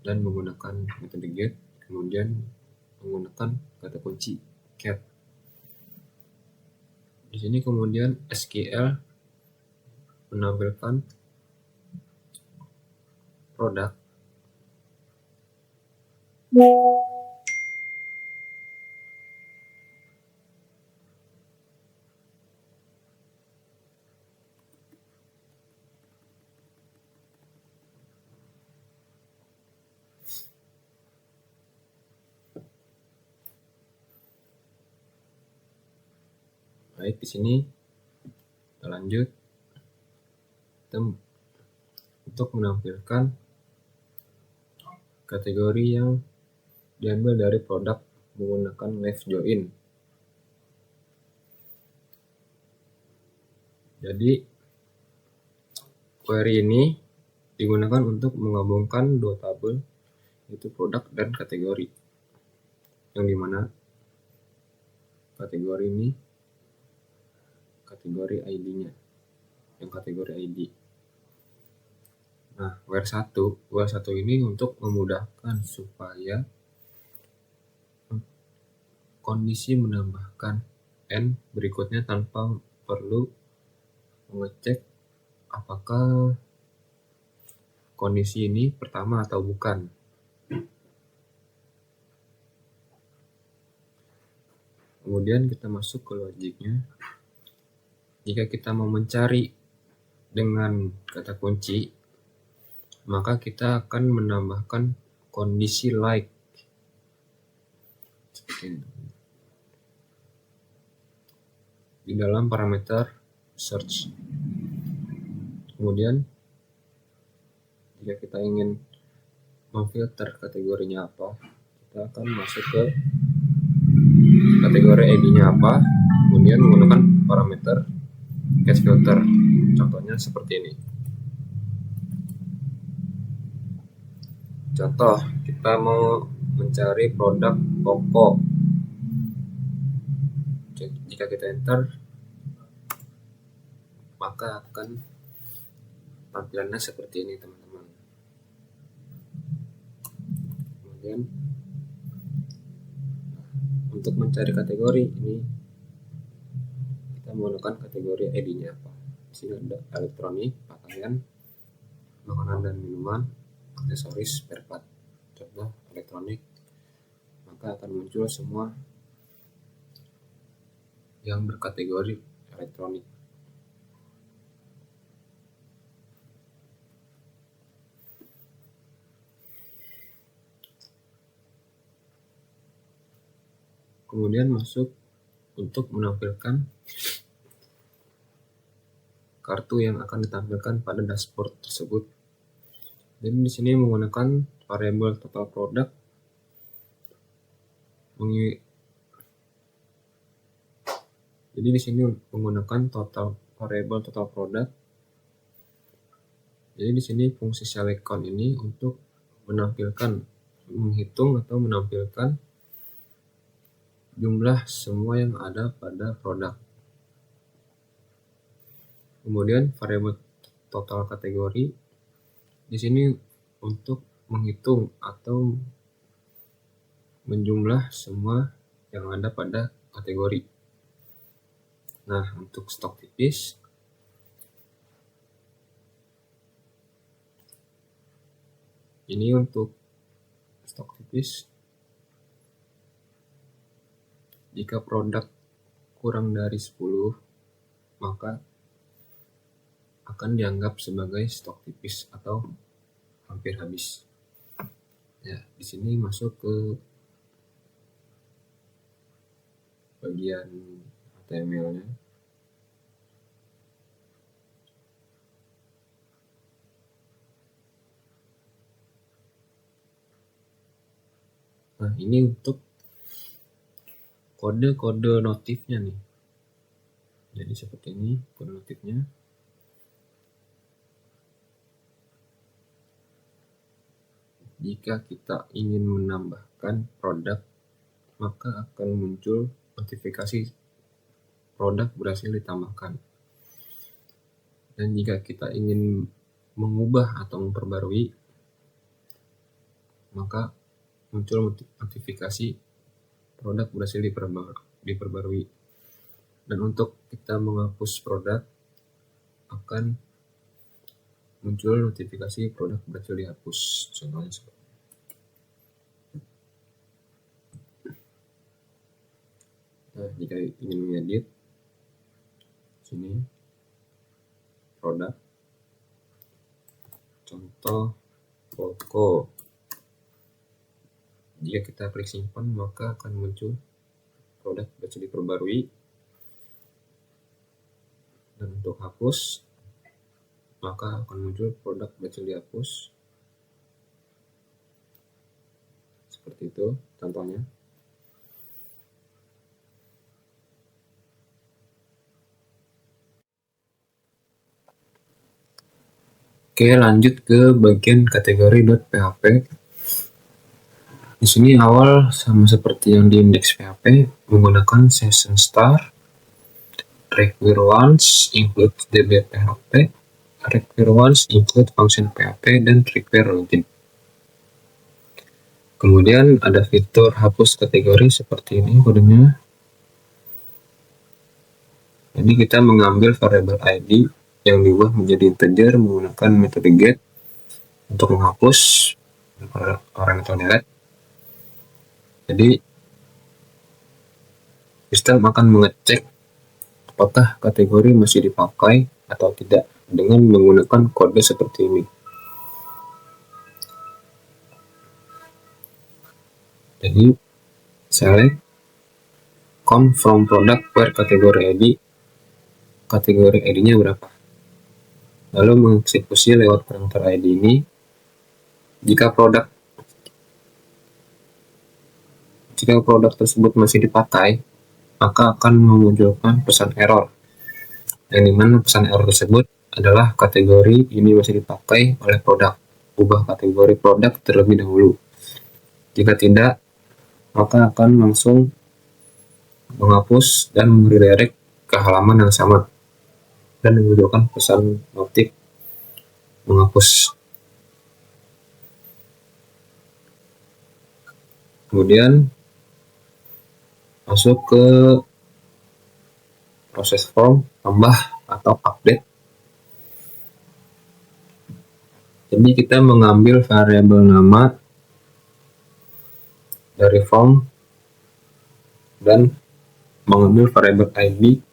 dan menggunakan metode get, kemudian menggunakan kata kunci cat. Di sini kemudian SQL menampilkan produk baik. Di sini kita lanjut untuk menampilkan kategori yang diambil dari produk menggunakan left join. Jadi query ini digunakan untuk menggabungkan dua tabel, yaitu produk dan kategori, yang dimana kategori ini kategori ID-nya, yang kategori ID. Nah, where 1 ini untuk memudahkan supaya kondisi menambahkan n berikutnya tanpa perlu mengecek apakah kondisi ini pertama atau bukan. Kemudian kita masuk ke logiknya. Jika kita mau mencari dengan kata kunci, maka kita akan menambahkan kondisi like seperti ini di dalam parameter search. Kemudian jika kita ingin memfilter kategorinya apa, kita akan masuk ke kategori ID-nya apa, kemudian menggunakan parameter catch filter. Contohnya seperti ini. Contoh, kita mau mencari produk pokok. Jika kita enter, maka akan tampilannya seperti ini, teman-teman. Kemudian untuk mencari kategori ini, kita menggunakan kategori ID-nya apa. Di sini ada elektronik, pakaian, makanan dan minuman, aksesoris, spare part. Contoh elektronik, maka akan muncul semua yang berkategori elektronik. Kemudian masuk untuk menampilkan kartu yang akan ditampilkan pada dashboard tersebut. Jadi di sini menggunakan variabel total product. Jadi di sini menggunakan variabel total product. Jadi di sini fungsi select count ini untuk menghitung atau menampilkan jumlah semua yang ada pada produk. Kemudian variabel total kategori di sini untuk menghitung atau menjumlah semua yang ada pada kategori. Nah, untuk stok tipis ini untuk stok tipis, jika produk kurang dari 10, maka akan dianggap sebagai stok tipis atau hampir habis. Ya, di sini masuk ke bagian HTML-nya. Nah, ini untuk kode-kode notifnya nih. Jadi seperti ini kode notifnya. Jika kita ingin menambahkan produk, maka akan muncul notifikasi produk berhasil ditambahkan. Dan jika kita ingin mengubah atau memperbarui, maka muncul notifikasi produk berhasil diperbarui. Dan untuk kita menghapus produk, akan muncul notifikasi produk berhasil dihapus. Contohnya seperti nah, jika ingin mengedit, sini produk, contoh foto. Jika kita klik simpan, maka akan muncul produk berhasil diperbarui. Dan untuk hapus, maka akan muncul produk berhasil dihapus. Seperti itu contohnya. Oke, lanjut ke bagian kategori .php. Di sini awal sama seperti yang di index PHP, menggunakan session start, require once, include db PHP, require once, include function PHP, dan require login. Kemudian ada fitur hapus kategori seperti ini kodenya. Jadi kita mengambil variabel ID yang diubah menjadi integer menggunakan metode get untuk menghapus parameter direct. Jadi sistem akan mengecek apakah kategori masih dipakai atau tidak dengan menggunakan kode seperti ini. Jadi select count from product per kategori ID, kategori ID-nya berapa. Lalu mengeksekusi lewat parameter ID ini. Jika produk tersebut masih dipakai, maka akan memunculkan pesan error. Yang dimana pesan error tersebut adalah kategori ini masih dipakai oleh produk. Ubah kategori produk terlebih dahulu. Jika tidak, maka akan langsung menghapus dan meredirect ke halaman yang sama dan memunculkan pesan notif menghapus. Kemudian masuk ke proses form, tambah atau update. Jadi kita mengambil variabel nama dari form dan mengambil variabel ID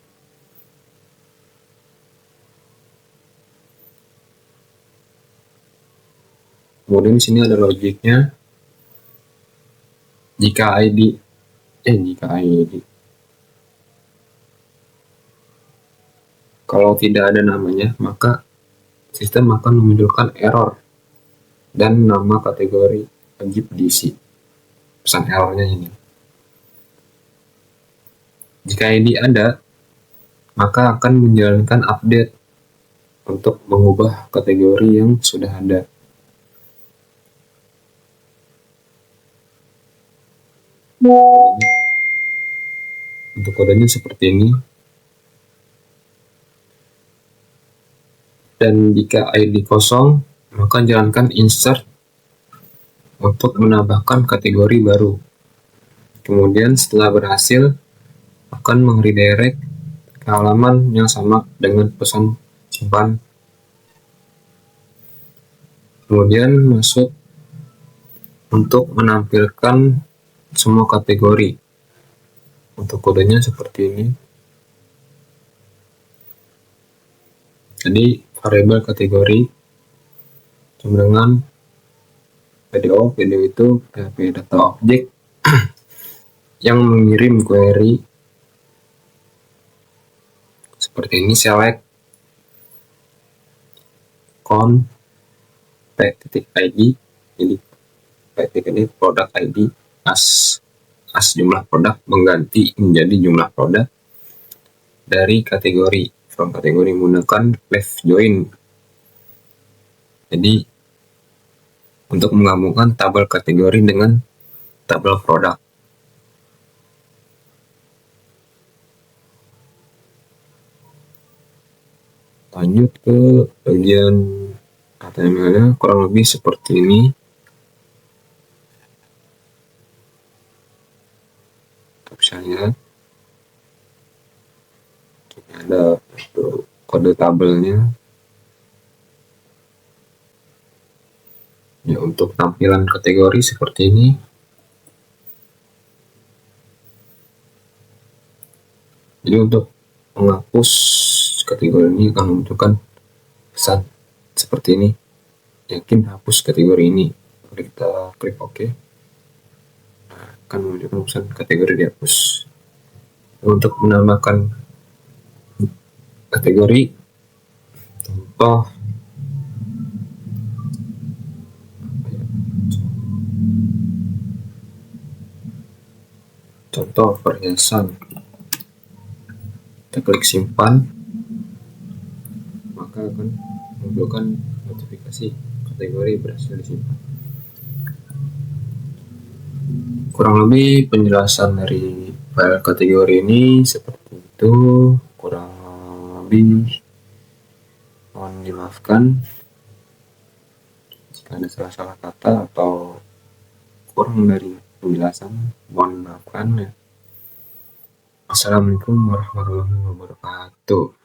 kemudian di sini ada logiknya. Jika ID kalau tidak ada namanya, maka sistem akan memunculkan error dan nama kategori wajib diisi. Pesan errornya ini. Jika ID ada, maka akan menjalankan update untuk mengubah kategori yang sudah ada. Untuk kodenya seperti ini. Dan jika ID kosong, maka jalankan insert untuk menambahkan kategori baru. Kemudian setelah berhasil, akan meredirect ke halaman yang sama dengan pesan simpan. Kemudian masuk untuk menampilkan semua kategori. Untuk kodenya seperti ini. Jadi variabel kategori sama dengan video itu PHP data object yang mengirim query seperti ini. Select count p.id, jadi p.id ini product ID as jumlah produk mengganti menjadi jumlah produk dari kategori from kategori menggunakan left join. Jadi untuk menggabungkan tabel kategori dengan tabel produk. Lanjut ke bagian HTML-nya, kurang lebih seperti ini. Misalnya ada kode tabelnya ya. Untuk tampilan kategori seperti ini. Jadi untuk menghapus kategori ini akan menunjukkan pesan seperti ini, yakin hapus kategori ini. Kalau kita klik OK, akan menunjukkan pesan kategori dihapus. Untuk menambahkan kategori, contoh perhiasan, kita klik simpan, maka akan menunjukkan notifikasi kategori berhasil disimpan. Kurang lebih penjelasan dari file kategori ini seperti itu. Kurang lebih mohon dimaafkan jika ada salah-salah kata atau kurang dari penjelasan, mohon dimaafkan ya. Assalamualaikum warahmatullahi wabarakatuh.